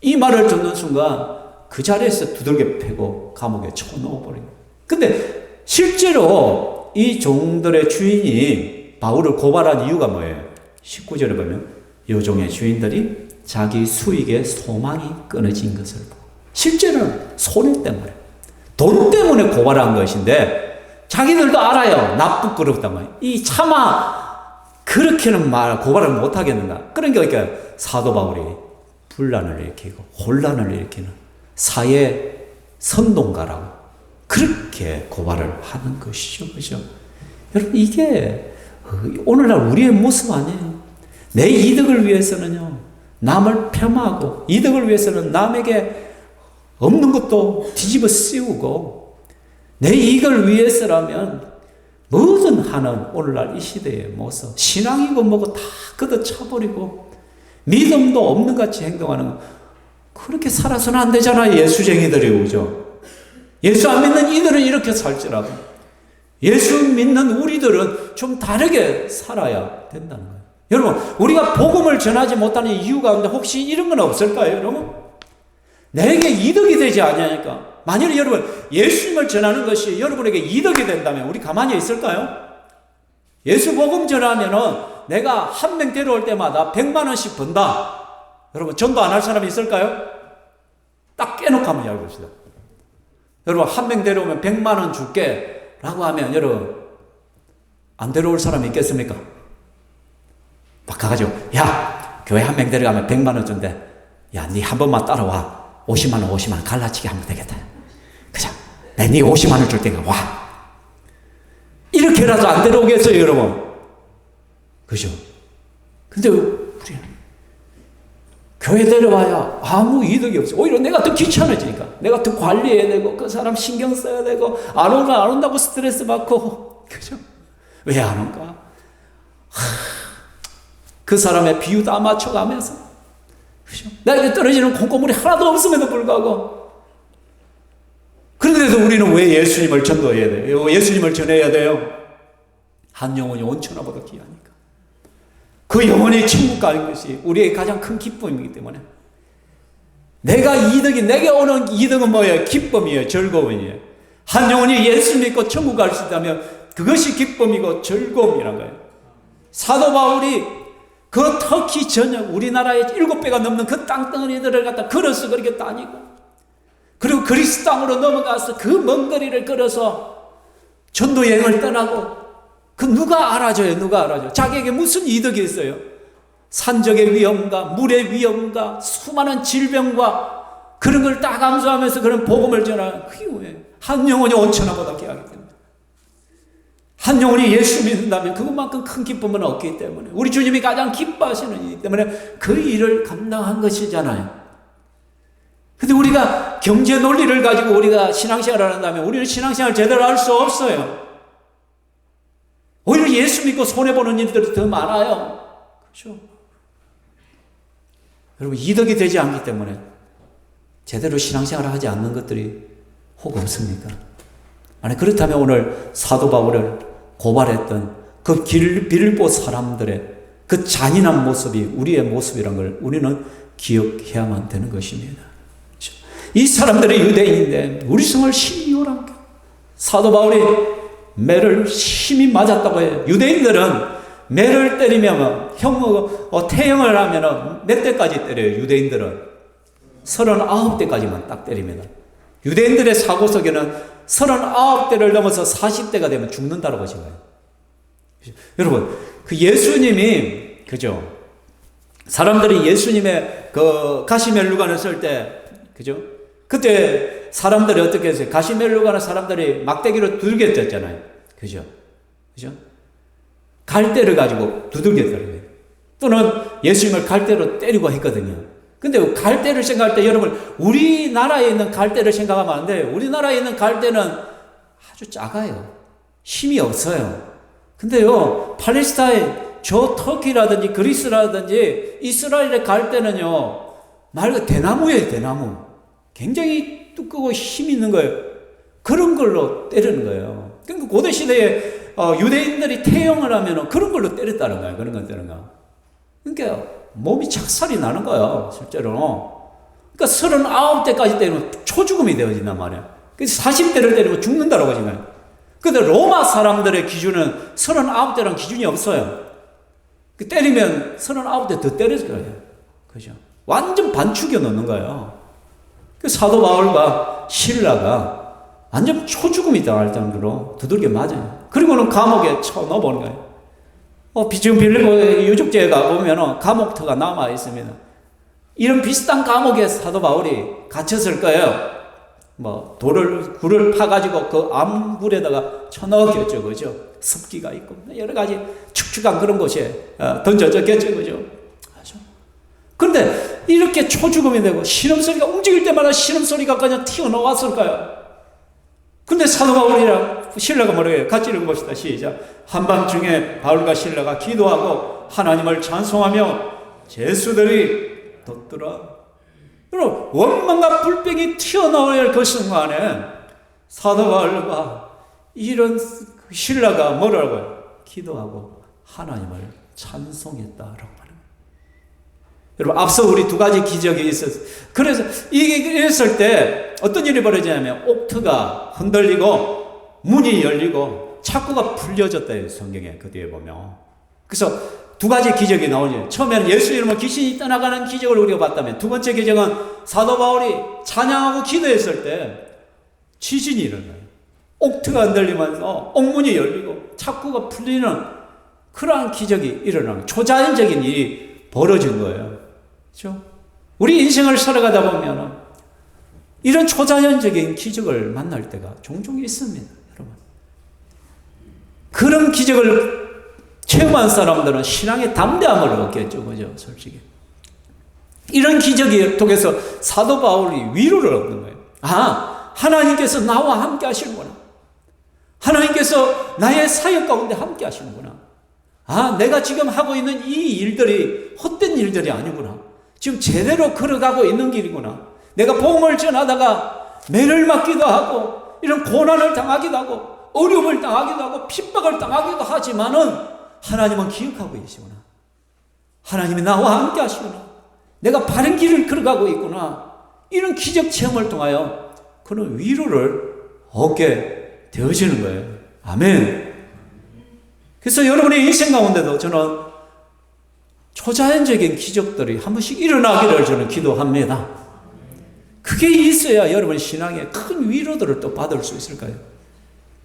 이 말을 듣는 순간 그 자리에서 두들겨 패고 감옥에 쳐넣어버린 거예요. 근데 실제로 이 종들의 주인이 바울을 고발한 이유가 뭐예요? 19절에 보면 이 종의 주인들이 자기 수익에 소망이 끊어진 것을 보고, 실제로는 손 때문에, 돈 때문에 고발한 것인데 자기들도 알아요. 나쁘고 그렇단 말이에요. 이 차마 그렇게는 고발을 못하겠는가. 그러니까 사도 바울이 분란을 일으키고 혼란을 일으키는 사회 선동가라고 그렇게 고발을 하는 것이죠. 그죠? 여러분, 이게 오늘날 우리의 모습 아니에요. 내 이득을 위해서는요, 남을 폄하하고, 이득을 위해서는 남에게 없는 것도 뒤집어 씌우고, 내 이익을 위해서라면 뭐든 하는 오늘날 이 시대의 모습, 신앙이고 뭐고 다 걷어차버리고 믿음도 없는 같이 행동하는, 그렇게 살아서는 안 되잖아요. 예수쟁이들이. 그죠? 예수 안 믿는 이들은 이렇게 살지라도 예수 믿는 우리들은 좀 다르게 살아야 된다는 거예요. 여러분, 우리가 복음을 전하지 못하는 이유 가운데 혹시 이런 건 없을까요? 여러분, 내게 이득이 되지 않으니까. 만일 여러분 예수님을 전하는 것이 여러분에게 이득이 된다면 우리 가만히 있을까요? 예수 복음 전하면은 내가 한 명 데려올 때마다 100만 원씩 번다. 여러분, 전도 안 할 사람이 있을까요? 딱 깨놓고 한번 이야기해봅시다. 여러분, 한 명 데려오면 100만 원 줄게 라고 하면 여러분 안 데려올 사람이 있겠습니까? 막 가가지고, 야, 교회 한 명 데려가면 100만 원 준대. 야, 니 한 번만 따라와. 50만 원 갈라치기 하면 되겠다. 그죠? 니 50만 원 줄 테니까 와. 이렇게라도 안 데려오겠어요, 여러분? 그죠? 근데 우리는 교회 데려와야 아무 이득이 없어. 오히려 내가 더 귀찮아지니까. 내가 더 관리해야 되고, 그 사람 신경 써야 되고, 안 온다고 스트레스 받고. 그죠? 왜 안 온가? 그 사람의 비유 다 맞춰가면서. 그죠? 나에게 떨어지는 콩고물이 하나도 없음에도 불구하고. 그런데도 우리는 왜 예수님을 전도해야 돼요? 예수님을 전해야 돼요? 한 영혼이 온천하보다 귀하니까. 그 영혼이 천국 가는 것이 우리의 가장 큰 기쁨이기 때문에. 내게 오는 이득은 뭐예요? 기쁨이에요. 즐거움이에요. 한 영혼이 예수 믿고 천국 갈 수 있다면 그것이 기쁨이고 즐거움이란 거예요. 사도 바울이 그 터키 전역, 우리나라의 7배가 넘는 그 땅덩어리들을 갖다 걸어서 그렇게 다니고, 그리고 그리스 땅으로 넘어가서 그 먼 거리를 걸어서 전도 여행을 떠나고, 그 누가 알아줘요? 자기에게 무슨 이득이 있어요? 산적의 위험과 물의 위험과 수많은 질병과 그런 걸 다 감수하면서 그런 복음을 전하는 그 이후에 한 영혼이 온천하보다 귀하기 때문에, 한 영혼이 예수 믿는다면 그것만큼 큰 기쁨은 없기 때문에, 우리 주님이 가장 기뻐하시는 이기 때문에 그 일을 감당한 것이잖아요. 근데 우리가 경제 논리를 가지고 우리가 신앙생활을 한다면 우리는 신앙생활을 제대로 할 수 없어요. 오히려 예수 믿고 손해보는 일들이 더 많아요. 그렇죠? 여러분, 이득이 되지 않기 때문에 제대로 신앙생활을 하지 않는 것들이 혹 없습니까? 만약 그렇다면 오늘 사도 바울을 고발했던 그 빌립보 사람들의 그 잔인한 모습이 우리의 모습이란 걸 우리는 기억해야만 되는 것입니다. 그렇죠? 이 사람들이 유대인인데 우리 성을 심히 요란하게, 사도 바울이 매를 심히 맞았다고 해요. 유대인들은 매를 때리면 태형을 하면 몇 대까지 때려요? 유대인들은 39대까지만 딱 때립니다. 유대인들의 사고 속에는 39대를 넘어서 40대가 되면 죽는다고 하신 거예요. 여러분, 그 예수님이, 그죠? 사람들이 예수님의 그 가시멜루간을 쓸 때, 그죠? 그때 사람들이 어떻게 했어요? 가시멜루간을 사람들이 막대기로 두들겨 댔잖아요. 그죠? 그죠? 갈대를 가지고 두들겼다는 거예요. 또는 예수님을 갈대로 때리고 했거든요. 근데 갈대를 생각할 때 여러분, 우리나라에 있는 갈대를 생각하면 안 돼요. 우리나라에 있는 갈대는 아주 작아요. 힘이 없어요. 근데요, 팔레스타인, 저 터키라든지 그리스라든지 이스라엘의 갈대는요, 말 그대로 대나무예요, 대나무. 굉장히 두껍고 힘이 있는 거예요. 그런 걸로 때리는 거예요. 그러니까 고대시대에 유대인들이 태형을 하면 그런 걸로 때렸다는 거예요. 그런 거 때리는 거. 그러니까 몸이 착살이 나는 거예요, 실제로. 그러니까 39대까지 때리면 초죽음이 되어진단 말이에요. 그래서 40대를 때리면 죽는다라고 하잖아요. 근데 로마 사람들의 기준은 39대란 기준이 없어요. 때리면 39대 더 때릴 거예요. 그죠? 완전 반죽여 넣는 거예요. 그 사도 바울과 실라가 완전 초죽음이 당할 정도로 두들겨 맞아요. 그리고는 감옥에 쳐 넣어보는 거예요. 지금 빌립보 유적지에 가보면 감옥터가 남아 있습니다. 이런 비슷한 감옥에 사도 바울이 갇혔을 거예요. 굴을 파가지고 그 암굴에다가 쳐넣었겠죠. 그죠? 습기가 있고, 여러 가지 축축한 그런 곳에 던져졌겠죠. 그죠? 그런데 이렇게 초죽음이 되고 신음소리가 움직일 때마다 신음소리가 그냥 튀어나왔을까요? 근데 사도 바울이랑 실라가 뭐라고 해요? 같이 읽어봅시다. 시작. 한밤중에 바울과 실라가 기도하고 하나님을 찬송하며 제수들이 돋더라. 여러분, 원망과 불병이 튀어나올 그 순간에 사도 바울과 이런 실라가 뭐라고요? 기도하고 하나님을 찬송했다라고 하는 거예요. 여러분, 앞서 우리 두 가지 기적이 있었어요. 그래서 이게 이랬을 때 어떤 일이 벌어지냐면 옥트가 흔들리고 문이 열리고 창고가 풀려졌다 해요, 성경에. 그 뒤에 보면. 그래서 두 가지 기적이 나오죠. 처음에는 예수 이름으로 귀신이 떠나가는 기적을 우리가 봤다면, 두 번째 기적은 사도 바울이 찬양하고 기도했을 때 지진이 일어나요. 옥트가 흔들리면서 옥문이 열리고 창고가 풀리는 그러한 기적이 일어나는, 초자연적인 일이 벌어진 거예요. 그렇죠? 우리 인생을 살아가다 보면 이런 초자연적인 기적을 만날 때가 종종 있습니다. 여러분, 그런 기적을 체험한 사람들은 신앙의 담대함을 얻겠죠. 그죠? 솔직히. 이런 기적을 통해서 사도 바울이 위로를 얻는 거예요. 하나님께서 나와 함께 하시는구나. 하나님께서 나의 사역 가운데 함께 하시는구나. 내가 지금 하고 있는 이 일들이 헛된 일들이 아니구나. 지금 제대로 걸어가고 있는 길이구나. 내가 복음을 전하다가 매를 맞기도 하고, 이런 고난을 당하기도 하고, 어려움을 당하기도 하고, 핍박을 당하기도 하지만은 하나님은 기억하고 계시구나. 하나님이 나와 함께 하시구나. 내가 바른 길을 걸어가고 있구나. 이런 기적 체험을 통하여 그런 위로를 얻게 되어지는 거예요. 아멘. 그래서 여러분의 인생 가운데도 저는 초자연적인 기적들이 한 번씩 일어나기를 저는 기도합니다. 그게 있어야 여러분 신앙에 큰 위로들을 또 받을 수 있을 거예요.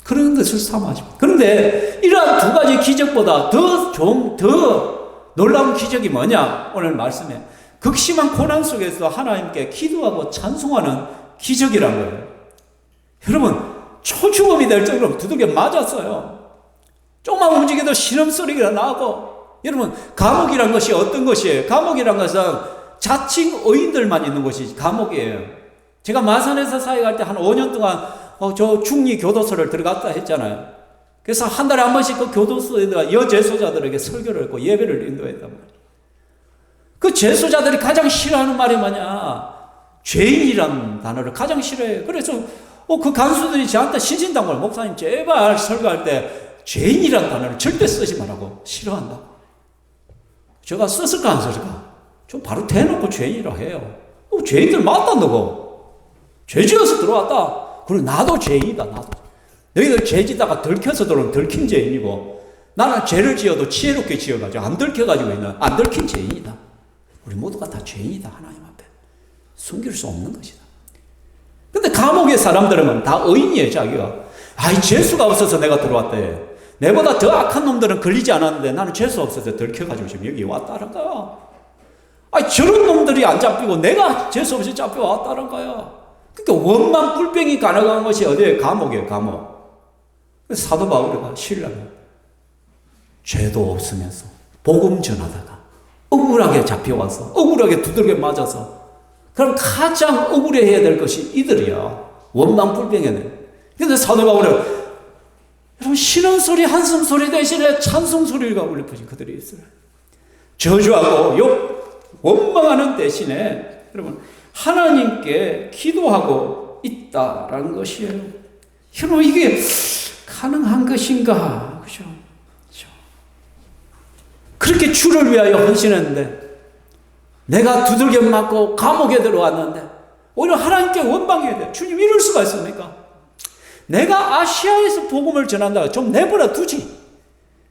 그런 것을 사모하십니다. 그런데 이러한 두 가지 기적보다 더 놀라운 기적이 뭐냐? 오늘 말씀에 극심한 고난 속에서 하나님께 기도하고 찬송하는 기적이란 거예요. 여러분, 초죽음이 될 정도로 두들겨 맞았어요. 조금만 움직여도 신음소리가 나고. 여러분, 감옥이란 것이 어떤 것이에요? 감옥이란 것은 자칭 의인들만 있는 곳이 감옥이에요. 제가 마산에서 사역할 때 한 5년 동안 저 중리 교도소를 들어갔다 했잖아요. 그래서 한 달에 한 번씩 그 교도소에다가 여재소자들에게 설교를 했고 예배를 인도했단 말이에요. 그 재소자들이 가장 싫어하는 말이 뭐냐? 죄인이란 단어를 가장 싫어해요. 그래서 그 간수들이 저한테 신신당부를, 목사님 제발 설교할 때 죄인이란 단어를 절대 쓰지 말라고 싫어한다. 제가 썼을까 안 썼을까? 저 바로 대놓고 죄인이라 해요. 죄인들 맞다 너고. 죄 지어서 들어왔다. 그리고 나도 죄인이다. 나도. 너희들 죄 지다가 들켜서 들어오면 들킨 죄인이고, 나는 죄를 지어도 지혜롭게 지어가지고 안 들켜가지고 있는 안 들킨 죄인이다. 우리 모두가 다 죄인이다. 하나님 앞에 숨길 수 없는 것이다. 근데 감옥의 사람들은 다 의인이에요. 자기가 재수가 없어서 내가 들어왔대. 내보다 더 악한 놈들은 걸리지 않았는데 나는 재수 없어서 들켜가지고 지금 여기 왔다는 거야. 아니, 저런 놈들이 안 잡히고 내가 재수 없이 잡혀왔다는 거야. 그러니까 원망 불평이 가능한 것이 어디에? 감옥이에요, 감옥. 사도 바울이가 신라면 죄도 없으면서 복음 전하다가 억울하게 잡혀와서 억울하게 두들겨 맞아서, 그럼 가장 억울해해야 될 것이 이들이야. 원망 불평해야. 근데 사도 바울은 여러분 신음 소리, 한숨 소리 대신에 찬송 소리가 울려 퍼진 그들이 있어요. 저주하고 원망하는 대신에 여러분 하나님께 기도하고 있다라는 것이에요. 여러분 이게 가능한 것인가? 그죠? 그렇게 주를 위하여 헌신했는데 내가 두들겨 맞고 감옥에 들어왔는데 오히려 하나님께 원망해야 돼. 주님 이럴 수가 있습니까? 내가 아시아에서 복음을 전한다. 좀 내버려 두지.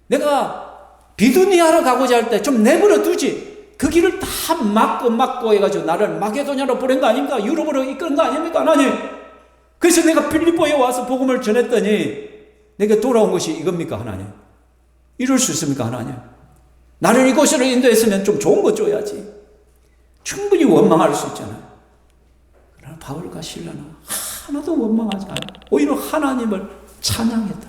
내가 비두니아로 가고자 할 때 좀 내버려 두지. 그 길을 다 막고 해가지고 나를 마게도냐로 보낸 거 아닙니까? 유럽으로 이끄는 거 아닙니까? 하나님. 그래서 내가 빌립보에 와서 복음을 전했더니 내게 돌아온 것이 이겁니까? 하나님. 이럴 수 있습니까? 하나님. 나를 이곳으로 인도했으면 좀 좋은 거 줘야지. 충분히 원망할 수 있잖아요. 그러나 바울과 실라는 하나도 원망하지 않아요. 오히려 하나님을 찬양했다.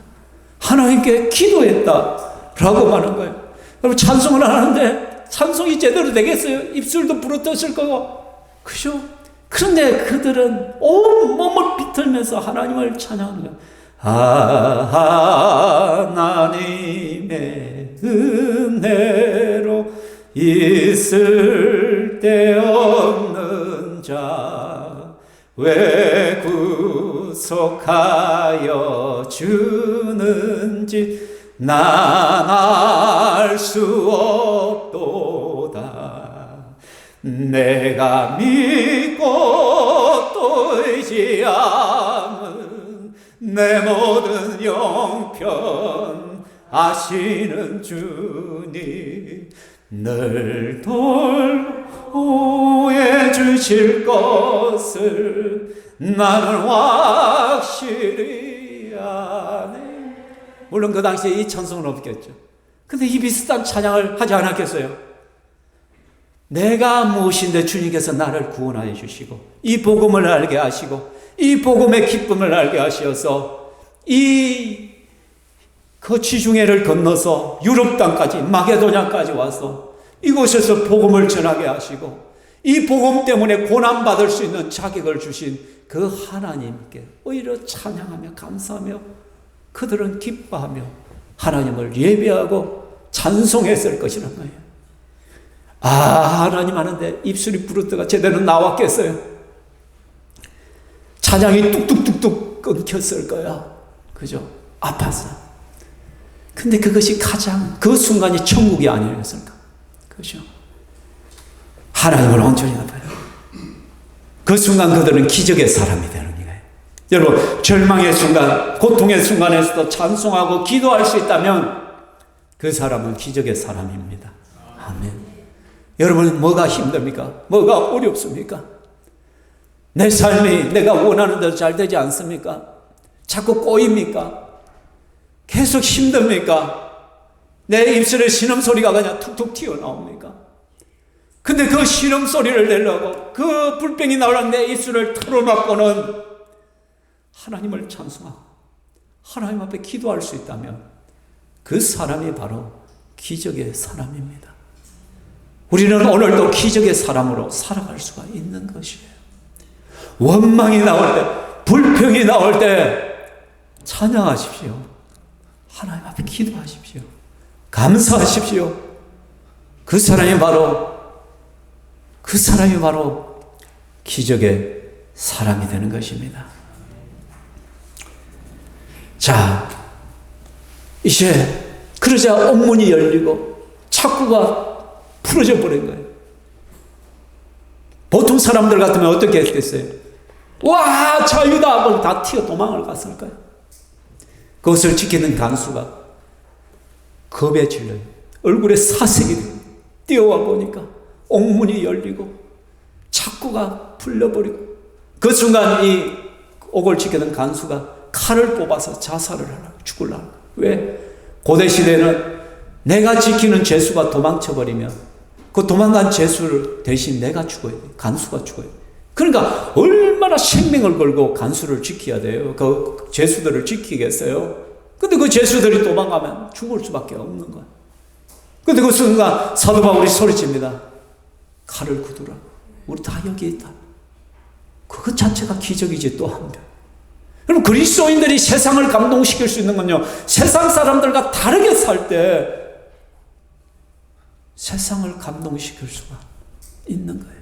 하나님께 기도했다. 라고 하는 거예요. 여러분 찬송을 하는데 찬송이 제대로 되겠어요? 입술도 부르짖을 거고. 그죠? 그런데 그들은 온 몸을 비틀면서 하나님을 찬양하는 거예요. 하나님의 은혜로 있을 데 없는 자 왜 구속하여 주는지 난 알 수 없도다. 내가 믿고 또 의지함은 내 모든 영편 아시는 주님 늘 돌보해 주실 것을 나는 확실히 아네. 물론 그 당시에 이 찬송은 없겠죠. 근데 이 비슷한 찬양을 하지 않았겠어요? 내가 무엇인데 주님께서 나를 구원하여 주시고 이 복음을 알게 하시고 이 복음의 기쁨을 알게 하셔서 이 거치중해를 건너서 유럽 땅까지 마게도냐까지 와서 이곳에서 복음을 전하게 하시고 이 복음 때문에 고난받을 수 있는 자격을 주신 그 하나님께 오히려 찬양하며 감사하며 그들은 기뻐하며 하나님을 예배하고 찬송했을 것이란 거예요. 하나님 하는데 입술이 부르트가 제대로 나왔겠어요? 찬양이 뚝뚝뚝뚝 끊겼을 거야. 그죠? 아팠어. 근데 그것이 가장 그 순간이 천국이 아니었을까? 그죠? 하나님을 온전히 나봐요. 그 순간 그들은 기적의 사람이 되는 거예요. 여러분, 절망의 순간, 고통의 순간에서도 찬송하고 기도할 수 있다면 그 사람은 기적의 사람입니다. 아멘. 여러분, 뭐가 힘듭니까? 뭐가 어렵습니까? 내 삶이 내가 원하는 대로 잘 되지 않습니까? 자꾸 꼬입니까? 계속 힘듭니까? 내 입술에 신음소리가 그냥 툭툭 튀어나옵니까? 근데 그 신음소리를 내려고 그 불병이 나오려면 내 입술을 털어놓고는 하나님을 찬송하고 하나님 앞에 기도할 수 있다면 그 사람이 바로 기적의 사람입니다. 우리는 오늘도 기적의 사람으로 살아갈 수가 있는 것이에요. 원망이 나올 때, 불평이 나올 때 찬양하십시오. 하나님 앞에 기도하십시오. 감사하십시오. 그 사람이 바로 기적의 사람이 되는 것입니다. 자, 이제 그러자 옥문이 열리고 착구가 풀어져 버린 거예요. 보통 사람들 같으면 어떻게 했겠어요? 와, 자유다 하고 다 튀어 도망을 갔을 거예요. 그것을 지키는 간수가 겁에 질려요. 얼굴에 사색이 뛰어와 보니까 옥문이 열리고 착구가 풀려버리고 그 순간 이 옥을 지키는 간수가 칼을 뽑아서 자살을 하려고 죽으려고. 왜? 고대 시대는 내가 지키는 죄수가 도망쳐버리면 그 도망간 죄수를 대신 내가 죽어야 돼. 간수가 죽어야 돼. 그러니까 얼마나 생명을 걸고 간수를 지켜야 돼요. 그 죄수들을 지키겠어요? 근데 그 죄수들이 도망가면 죽을 수밖에 없는 거야. 근데 그 순간 사도 바울이 소리칩니다. 칼을 굳으라. 우리 다 여기 있다. 그것 자체가 기적이지 또 한 번. 그럼 그리스도인들이 세상을 감동시킬 수 있는 건요, 세상 사람들과 다르게 살 때 세상을 감동시킬 수가 있는 거예요.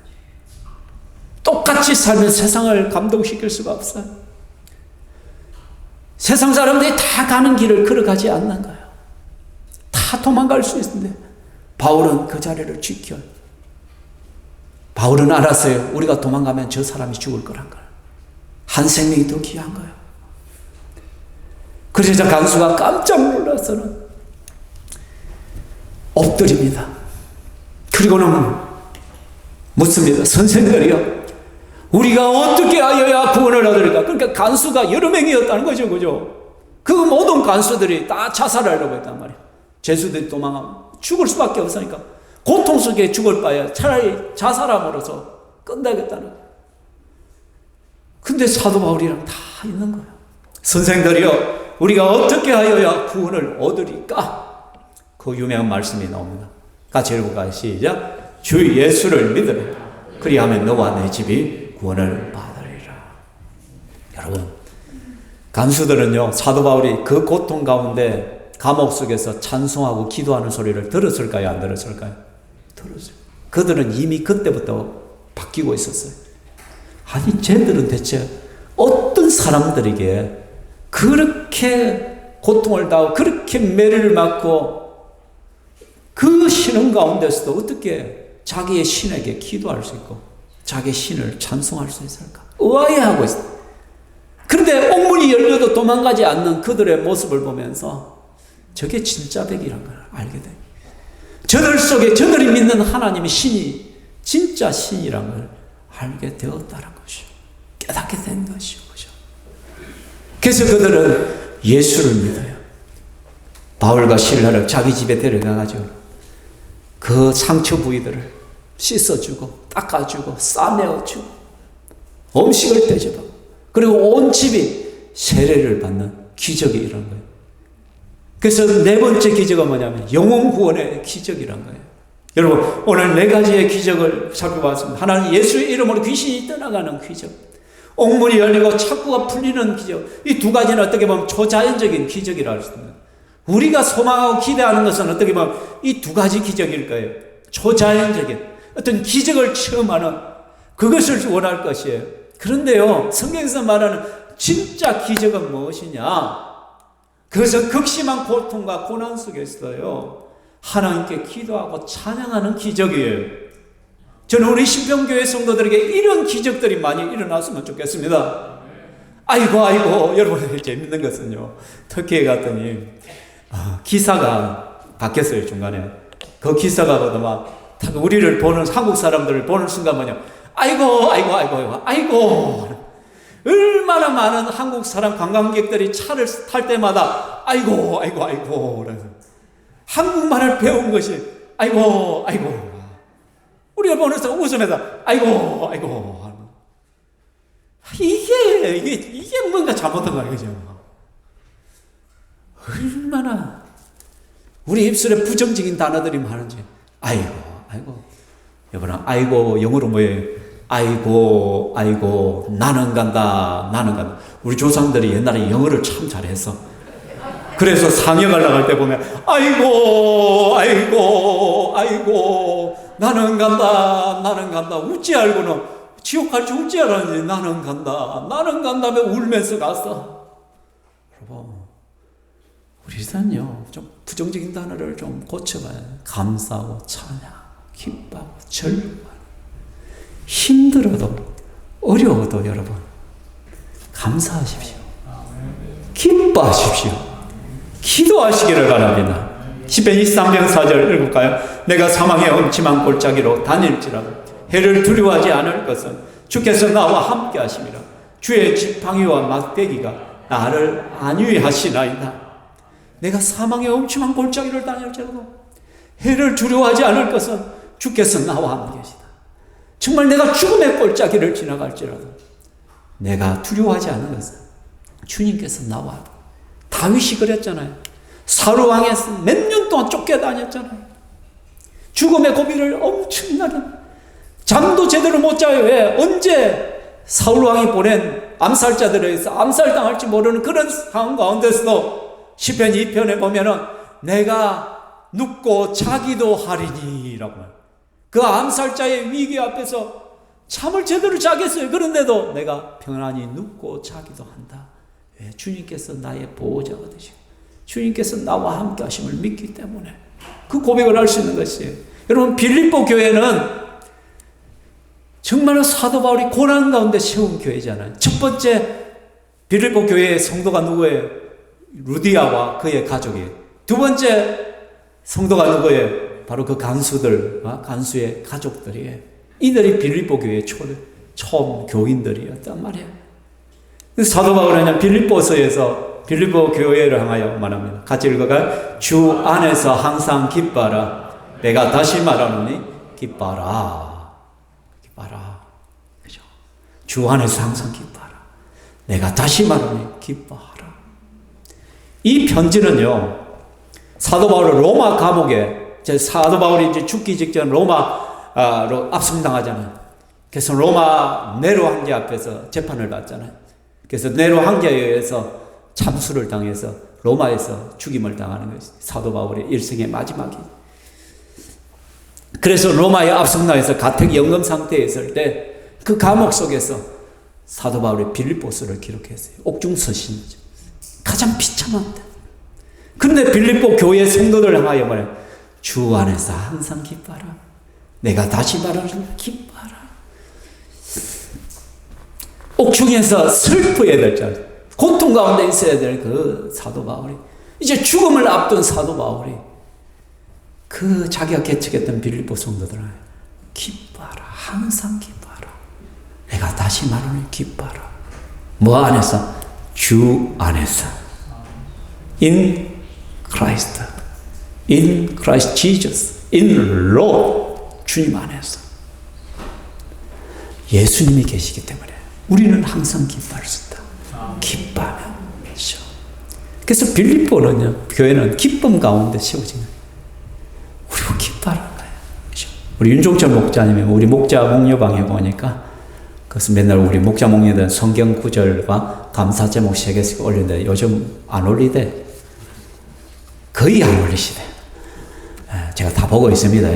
똑같이 살면 세상을 감동시킬 수가 없어요. 세상 사람들이 다 가는 길을 걸어가지 않는 거예요. 다 도망갈 수 있는데 바울은 그 자리를 지켜요. 바울은 알았어요. 우리가 도망가면 저 사람이 죽을 거란 걸. 한 생명이 더 귀한 거예요. 그래서 간수가 깜짝 놀라서는 엎드립니다. 그리고는 묻습니다. 선생들이요, 우리가 어떻게 하여야 구원을 얻을까? 그러니까 간수가 여러 명이었다는 거죠. 그죠? 그 모든 간수들이 다 자살하려고 했단 말이에요. 죄수들이 도망하면 죽을 수밖에 없으니까 고통 속에 죽을 바에 차라리 자살함으로써 끝내겠다는 거예요. 근데 사도 바울이랑 다 있는 거예요. 선생들이요, 우리가 어떻게 하여야 구원을 얻으리까? 그 유명한 말씀이 나옵니다. 같이 읽어볼까요? 시작. 주 예수를 믿으라. 그리하면 너와 내 집이 구원을 받으리라. 여러분, 간수들은요, 사도 바울이 그 고통 가운데 감옥 속에서 찬송하고 기도하는 소리를 들었을까요? 안 들었을까요? 들었어요. 그들은 이미 그때부터 바뀌고 있었어요. 아니, 쟤들은 대체 어떤 사람들에게 그렇게 고통을 당하고 그렇게 매를 맞고 그 신음 가운데서도 어떻게 자기의 신에게 기도할 수 있고 자기의 신을 찬송할 수 있을까? 의아해하고 있어요. 그런데 옥문이 열려도 도망가지 않는 그들의 모습을 보면서 저게 진짜 백이란 걸 알게 돼요. 저들 속에 저들이 믿는 하나님의 신이 진짜 신이란 걸 알게 되었다는 것이요. 깨닫게 된 것이요. 그죠? 그래서 그들은 예수를 믿어요. 바울과 실라를 자기 집에 데려가가지고 그 상처 부위들을 씻어주고 닦아주고 싸매어주고 음식을 대접하고 그리고 온 집이 세례를 받는 기적이 일어난 거예요. 그래서 네 번째 기적은 뭐냐면 영혼 구원의 기적이란 거예요. 여러분, 오늘 네 가지의 기적을 살펴봤습니다. 하나는 예수의 이름으로 귀신이 떠나가는 기적, 옥문이 열리고 착구가 풀리는 기적. 이 두 가지는 어떻게 보면 초자연적인 기적이라 할 수 있습니다. 우리가 소망하고 기대하는 것은 어떻게 보면 이 두 가지 기적일 거예요. 초자연적인 어떤 기적을 체험하는 그것을 원할 것이에요. 그런데요, 성경에서 말하는 진짜 기적은 무엇이냐? 그것은 극심한 고통과 고난 속에서요, 하나님께 기도하고 찬양하는 기적이에요. 저는 우리 신평교회 성도들에게 이런 기적들이 많이 일어났으면 좋겠습니다. 아이고, 여러분, 재밌는 것은요, 터키에 갔더니 기사가 바뀌었어요. 중간에 그 기사가 막 우리를 보는 한국 사람들을 보는 순간 뭐냐, 아이고 얼마나 많은 한국 사람 관광객들이 차를 탈 때마다 아이고 그래서 한국말을 배운 것이 아이고 우리가 보면서 웃으면서 아이고 이게 뭔가 잘못한 거예요. 그죠? 얼마나 우리 입술에 부정적인 단어들이 많은지. 아이고 여러분, 아이고 영어로 뭐예요? 아이고 나는 간다. 우리 조상들이 옛날에 영어를 참 잘했어. 그래서 상여가 나갈 때 보면 아이고 나는 간다. 웃지 알고는 지옥 갈지 웃지 알았는지 나는 간다며 울면서 갔어. 여러분, 우리는요, 좀 부정적인 단어를 좀 고쳐봐요. 감사하고 찬양, 기뻐하고 절망. 힘들어도 어려워도 여러분 감사하십시오. 기뻐하십시오. 기도하시기를 바랍니다. 시편 23편 4절 읽을까요? 내가 사망의 음침한 골짜기로 다닐지라도 해를 두려워하지 않을 것은 주께서 나와 함께 하심이라. 주의 지팡이와 막대기가 나를 안위하시나이다. 내가 사망의 엄침한 골짜기를 다닐지라도 해를 두려워하지 않을 것은 주께서 나와 함께 계시다. 정말 내가 죽음의 골짜기를 지나갈지라도 내가 두려워하지 않는 것은 주님께서 나와 함께. 다윗이 그랬잖아요. 사울 왕에 몇 년 동안 쫓겨다녔잖아요. 죽음의 고비를 엄청나는, 잠도 제대로 못 자요. 왜? 언제 사울 왕이 보낸 암살자들에 의해서 암살당할지 모르는 그런 상황 가운데서도 시편 2편에 보면은 내가 눕고 자기도 하리니 라고 해요. 그 암살자의 위기 앞에서 잠을 제대로 자겠어요. 그런데도 내가 평안히 눕고 자기도 한다. 왜? 주님께서 나의 보호자가 되시고 주님께서 나와 함께 하심을 믿기 때문에 그 고백을 할 수 있는 것이에요. 여러분, 빌립보 교회는 정말로 사도 바울이 고난 가운데 세운 교회잖아요. 첫 번째 빌립보 교회의 성도가 누구예요? 루디아와 그의 가족이에요. 두 번째 성도가 누구예요? 바로 그 간수들과 간수의 가족들이에요. 이들이 빌립보 교회의 처음 교인들이었단 말이에요. 그래서 사도 바울은 빌립보서에서 빌립보 교회를 향하여 말합니다. 같이 읽어가요. 주 안에서 항상 기뻐하라. 내가 다시 말하노니 기뻐하라. 기뻐하라. 그죠? 주 안에서 항상 기뻐하라. 내가 다시 말하니 기뻐하라. 이 편지는요, 사도 바울은 로마 감옥에, 사도 바울이 이제 죽기 직전 로마로 압송당하잖아요. 그래서 로마 네로 황제 앞에서 재판을 받잖아요. 그래서 네로 황제에 의해서 참수를 당해서 로마에서 죽임을 당하는 것이 사도 바울의 일생의 마지막이에요. 그래서 로마에 압송당해서 가택 연금 상태에 있을 때 그 감옥 속에서 사도 바울의 빌립보서를 기록했어요. 옥중서신이죠. 가장 비참한 때. 그런데 빌립보 교회 성도들 향하여 말해요. 주 안에서 항상 기뻐하라. 내가 다시 말하는 기뻐하라. 옥중에서 슬퍼야 될 줄, 고통 가운데 있어야 될 그 사도 바울이, 이제 죽음을 앞둔 사도 바울이 그 자기가 개척했던 빌립보 성도들을 기뻐하라. 항상 기뻐하라. 내가 다시 말하니 기뻐하라. 뭐 안에서? 주 안에서. In Christ. In Christ Jesus. In Lord. 주님 안에서. 예수님이 계시기 때문에 우리는 항상 기뻐할 수 있다. 기뻐하면. 그렇죠. 그래서 빌립보는요, 교회는 기쁨 가운데 세워진 거예요. 우리가 기뻐하는 거예요. 그렇죠. 우리 윤종철 목자님이 우리 목자 목료방에 보니까 그것은 맨날 우리 목자 목료들 성경 구절과 감사 제목 3개씩 올리는데 요즘 안 올리대. 거의 안 올리시대. 제가 다 보고 있습니다.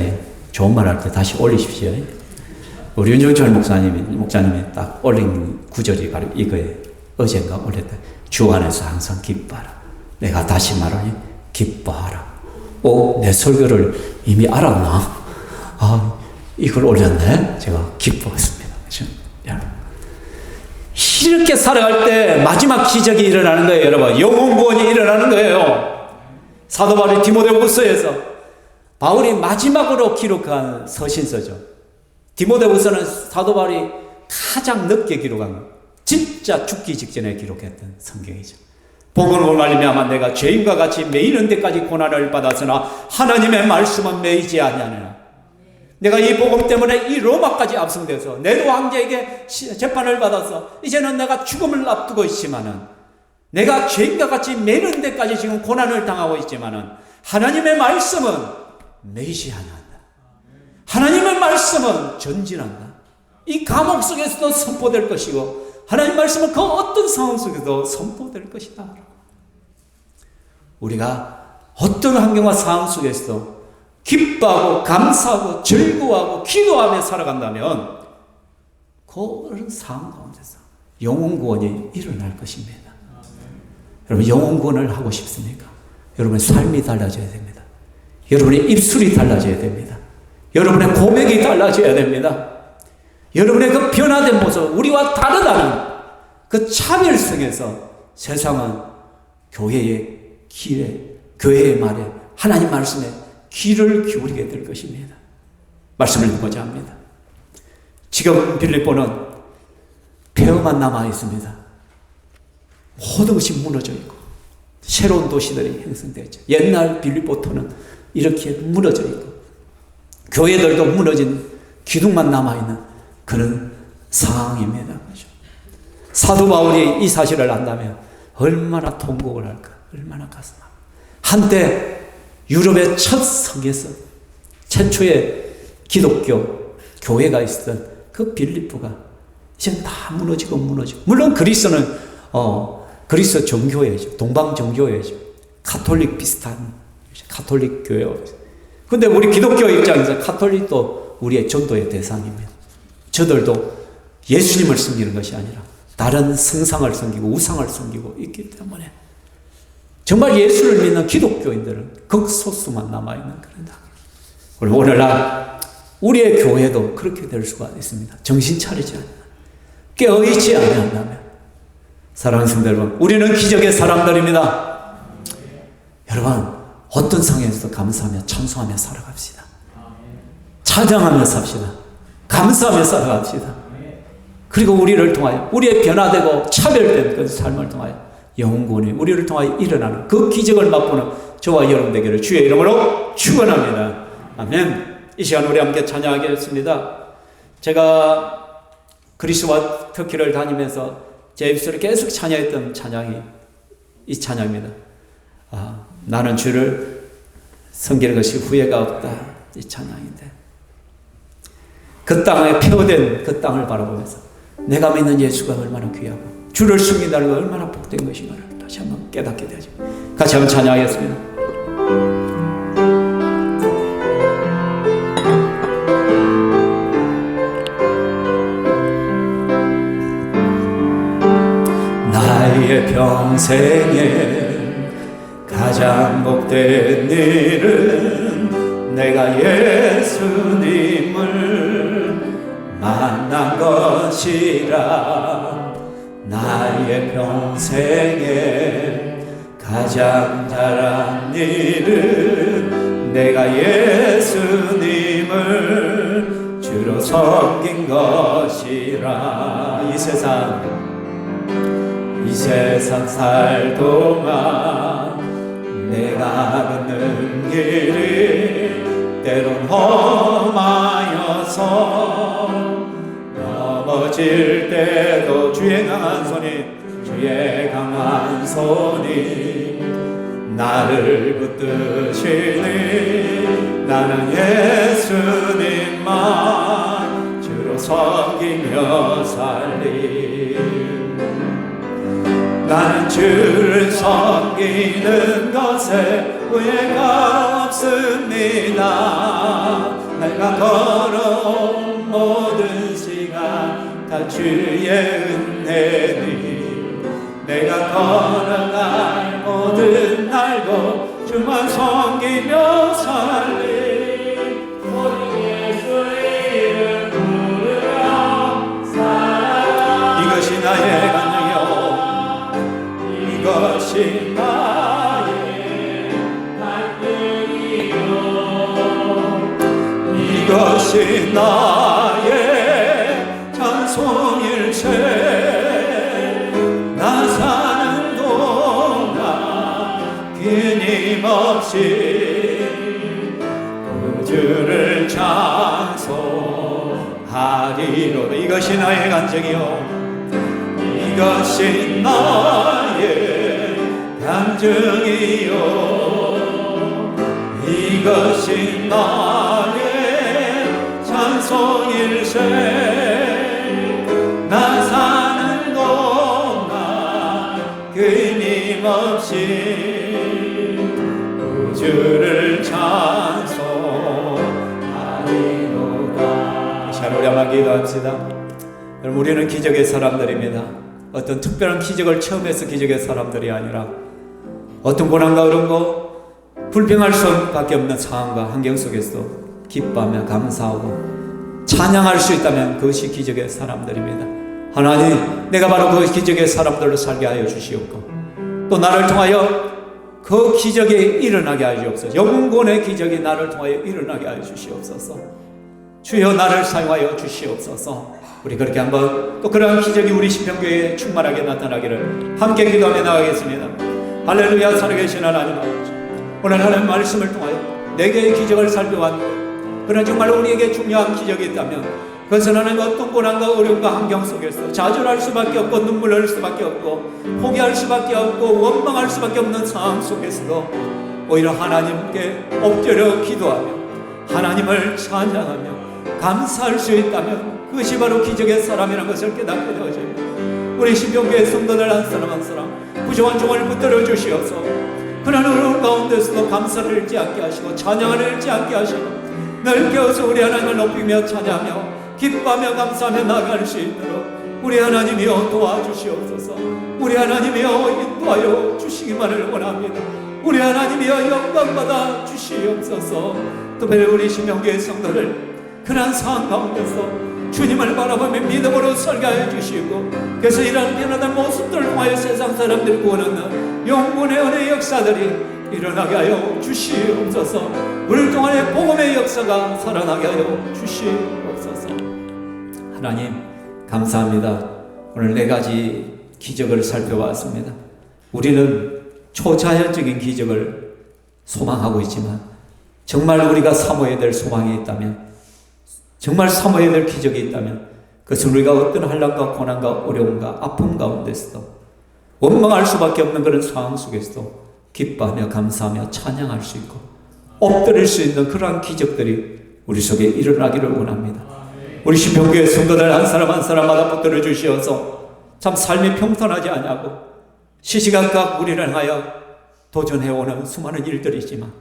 좋은 말 할 때 다시 올리십시오. 우리 윤종철 목사님이 딱 올린 구절이 바로 이거예요. 어젠가 올렸다. 주 안에서 항상 기뻐하라. 내가 다시 말하니 기뻐하라. 내 설교를 이미 알았나? 이걸 올렸네? 제가 기뻐했습니다. 그렇죠? 이렇게 살아갈 때 마지막 기적이 일어나는 거예요, 여러분. 영혼 구원이 일어나는 거예요. 사도 바울이 디모데후서에서 바울이 마지막으로 기록한 서신서죠. 디모데후서는 사도 바울이 가장 늦게 기록한 거, 진짜 죽기 직전에 기록했던 성경이죠. 복음을 말미암아 내가 죄인과 같이 매이는 데까지 고난을 받았으나 하나님의 말씀은 매이지 아니하느냐. 내가 이 복음 때문에 이 로마까지 압송돼서 네로 황제에게 재판을 받아서 이제는 내가 죽음을 앞두고 있지만은, 내가 죄인과 같이 매이는 데까지 지금 고난을 당하고 있지만은 하나님의 말씀은 매이지 아니한다. 하나님의 말씀은 전진한다. 이 감옥 속에서도 선포될 것이고 하나님 말씀은 그 어떤 상황 속에도 선포될 것이다. 우리가 어떤 환경과 상황 속에서도 기뻐하고 감사하고 즐거워하고 기도하며 살아간다면 그런 상황 가운데서 영혼 구원이 일어날 것입니다. 여러분, 영혼 구원을 하고 싶습니까? 여러분의 삶이 달라져야 됩니다. 여러분의 입술이 달라져야 됩니다. 여러분의 고백이 달라져야 됩니다. 여러분의 그 변화된 모습, 우리와 다르다는 그 차별성에서 세상은 교회의 길에, 교회의 말에, 하나님 말씀에 귀를 기울이게 될 것입니다. 말씀을 듣고자 합니다. 지금 빌립보는 폐허만 남아 있습니다. 모든 것이 무너져 있고 새로운 도시들이 형성되었죠. 옛날 빌립보터는 이렇게 무너져 있고 교회들도 무너진 기둥만 남아있는 그런 상황입니다. 사도 바울이 이 사실을 안다면 얼마나 통곡을 할까, 얼마나 가슴 아파. 한때 유럽의 첫 성에서 최초의 기독교 교회가 있었던 그 빌립보가 이제 다 무너지고 물론 그리스는 그리스 정교회죠. 동방 정교회죠. 가톨릭 비슷한 가톨릭 교회요. 근데 우리 기독교 입장에서 가톨릭도 우리의 전도의 대상입니다. 저들도 예수님을 섬기는 것이 아니라 다른 성상을 섬기고 우상을 섬기고 있기 때문에 정말 예수를 믿는 기독교인들은 극소수만 남아있는 그런 당. 그리고 오늘날 우리의 교회도 그렇게 될 수가 있습니다. 정신 차리지 않는, 깨어있지 않는다면. 사랑하는 성도 여러분, 우리는 기적의 사람들입니다. 여러분, 어떤 상황에서도 감사하며 찬송하며 살아갑시다. 찬양하며 삽시다. 감사하며 살아갑시다. 그리고 우리를 통하여 우리의 변화되고 차별된 그 삶을 통하여 영혼군이 우리를 통하여 일어나는 그 기적을 맛보는 저와 여러분 되기를 주의 이름으로 축원합니다. 아멘. 이 시간 우리 함께 찬양하겠습니다. 제가 그리스와 터키를 다니면서 제 입술에 계속 찬양했던 찬양이 이 찬양입니다. 나는 주를 섬기는 것이 후회가 없다. 이 찬양인데 그 땅에 폐허된 그 땅을 바라보면서 내가 믿는 예수가 얼마나 귀하고 주를 숨긴다는 건 얼마나 복된 것인가를 다시 한번 깨닫게 되죠. 같이 한번 찬양하겠습니다. 나의 평생에 가장 복된 일은 내가 예수님을 만난 것이라. 나의 평생에 가장 잘한 일은 내가 예수님을 주로 섬긴 것이라. 이 세상 살 동안 내가 걷는 길이 때론 험하여서 넘어질 때도 주의 강한 손이 나를 붙드시니 나는 예수님만 주로 섬기며 살리. 나는 주를 섬기는 것에 후회가 없습니다. 내가 걸어온 모든 시간 다 주의 은혜니 내가 걸어갈 모든 날도 주만 섬기며 살리. 오직 예수의 이름 부르며 살아가. 이것이 나의 간증이요 이것이 나의 간증이요 이것이 나의 찬송일세. 나 사는 동안 끊임없이 그 주를 찬송하리로다. 이것이 나의 간증이요 이것이 나의 간증이요 이것이 나의 찬송일세. 나 사는 동안 끊임없이 그 주를 찬송하리로다. 자, 우리 한번 기도합시다. 여러분, 우리는 기적의 사람들입니다. 어떤 특별한 기적을 처음 해서 기적의 사람들이 아니라 어떤 고난과 어려움과 불평할 수밖에 없는 상황과 환경 속에서도 기뻐하며 감사하고 찬양할 수 있다면 그것이 기적의 사람들입니다. 하나님, 내가 바로 그 기적의 사람들로 살게 하여 주시옵고 또 나를 통하여 그 기적이 일어나게 하여 주옵소서. 영혼의 기적이 나를 통하여 일어나게 하여 주시옵소서. 주여 나를 사용하여 주시옵소서. 우리 그렇게 한번 또 그러한 기적이 우리 신평교회에 충만하게 나타나기를 함께 기도하며 나가겠습니다. 할렐루야. 살아계신 하나님 아버지, 오늘 하나님 말씀을 통하여 네 개의 기적을 살펴봤는데, 그러나 정말 우리에게 중요한 기적이 있다면 그것은 하나님 어떤 고난과 어려움과 환경 속에서 좌절할 수밖에 없고 눈물 흘릴 수밖에 없고 포기할 수밖에 없고 원망할 수밖에 없는 상황 속에서도 오히려 하나님께 엎드려 기도하며 하나님을 찬양하며 감사할 수 있다면 그것이 바로 기적의 사람이라는 것을 깨닫게 되어집니다. 우리 신병교회 성도들 한 사람 한 사람 부족한 종을 붙들어 주시어서 그런 어려운 가운데서도 감사를 잃지 않게 하시고 찬양을 잃지 않게 하시고 늘 깨어서 우리 하나님을 높이며 찬양하며 기뻐하며 감사하며 나아갈 수 있도록 우리 하나님이여 도와주시옵소서. 우리 하나님이여 인도하여 주시기만을 원합니다. 우리 하나님이여 영광받아 주시옵소서. 특별히 우리 신명교회 성도를 그런 상황 가운데서 주님을 바라보며 믿음으로 설가해 주시고 그래서 이러한 변화된 모습들을 통하여 세상 사람들이 구원하는 영분의 은혜의 역사들이 일어나게 하여 주시옵소서. 우리를 통하여 복음의 역사가 살아나게 하여 주시옵소서. 하나님 감사합니다. 오늘 네 가지 기적을 살펴봤습니다. 우리는 초자연적인 기적을 소망하고 있지만 정말 우리가 사모해야 될 소망이 있다면, 정말 사모해야 될 기적이 있다면 그것은 우리가 어떤 환난과 고난과 어려움과 아픔 가운데서도 원망할 수밖에 없는 그런 상황 속에서도 기뻐하며 감사하며 찬양할 수 있고 엎드릴 수 있는 그러한 기적들이 우리 속에 일어나기를 원합니다. 우리 신병교회 성도들 한 사람 한 사람마다 붙들어 주시어서 참 삶이 평탄하지 않냐고 시시각각 우리를 향하여 도전해오는 수많은 일들이지만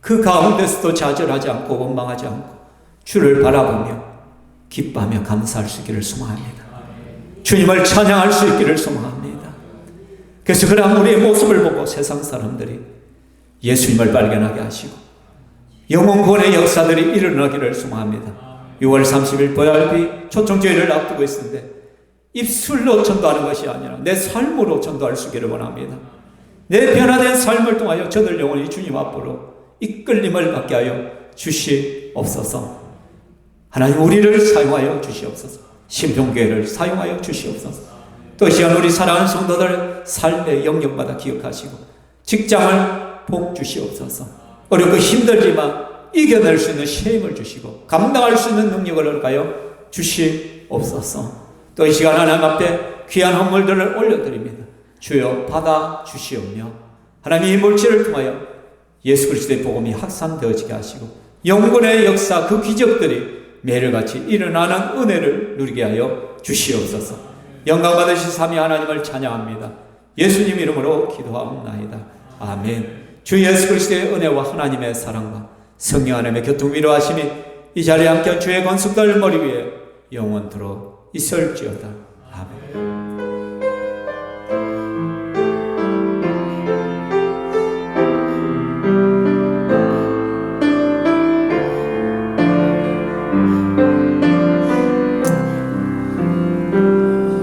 그 가운데서도 좌절하지 않고 원망하지 않고 주를 바라보며 기뻐하며 감사할 수 있기를 소망합니다. 주님을 찬양할 수 있기를 소망합니다. 그래서 그러한 우리의 모습을 보고 세상 사람들이 예수님을 발견하게 하시고 영혼구원의 역사들이 일어나기를 소망합니다. 6월 30일 보혈비 초청주의를 앞두고 있는데 입술로 전도하는 것이 아니라 내 삶으로 전도할 수 있기를 원합니다. 내 변화된 삶을 통하여 저들 영혼이 주님 앞으로 이끌림을 받게 하여 주시옵소서. 하나님 우리를 사용하여 주시옵소서. 신병교회를 사용하여 주시옵소서. 또 이 시간 우리 사랑하는 성도들 삶의 영역마다 기억하시고 직장을 복 주시옵소서. 어렵고 힘들지만 이겨낼 수 있는 힘을 주시고 감당할 수 있는 능력을 허락하여 주시옵소서. 또 이 시간 하나님 앞에 귀한 헌물들을 올려드립니다. 주여 받아 주시오며 하나님 이 물질을 통하여 예수 그리스도의 복음이 확산되어지게 하시고 영혼의 역사 그 기적들이 매일같이 일어나는 은혜를 누리게 하여 주시옵소서. 영광 받으신 삼위 하나님을 찬양합니다. 예수님 이름으로 기도하옵나이다. 아멘. 주 예수 그리스도의 은혜와 하나님의 사랑과 성령 하나님의 교통 위로하심이 이 자리에 함께한 주의 권속들 머리 위에 영원토록 있을지어다. 아멘.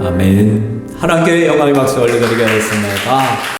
아멘. 하나님께 영광의 박수 올려드리겠습니다.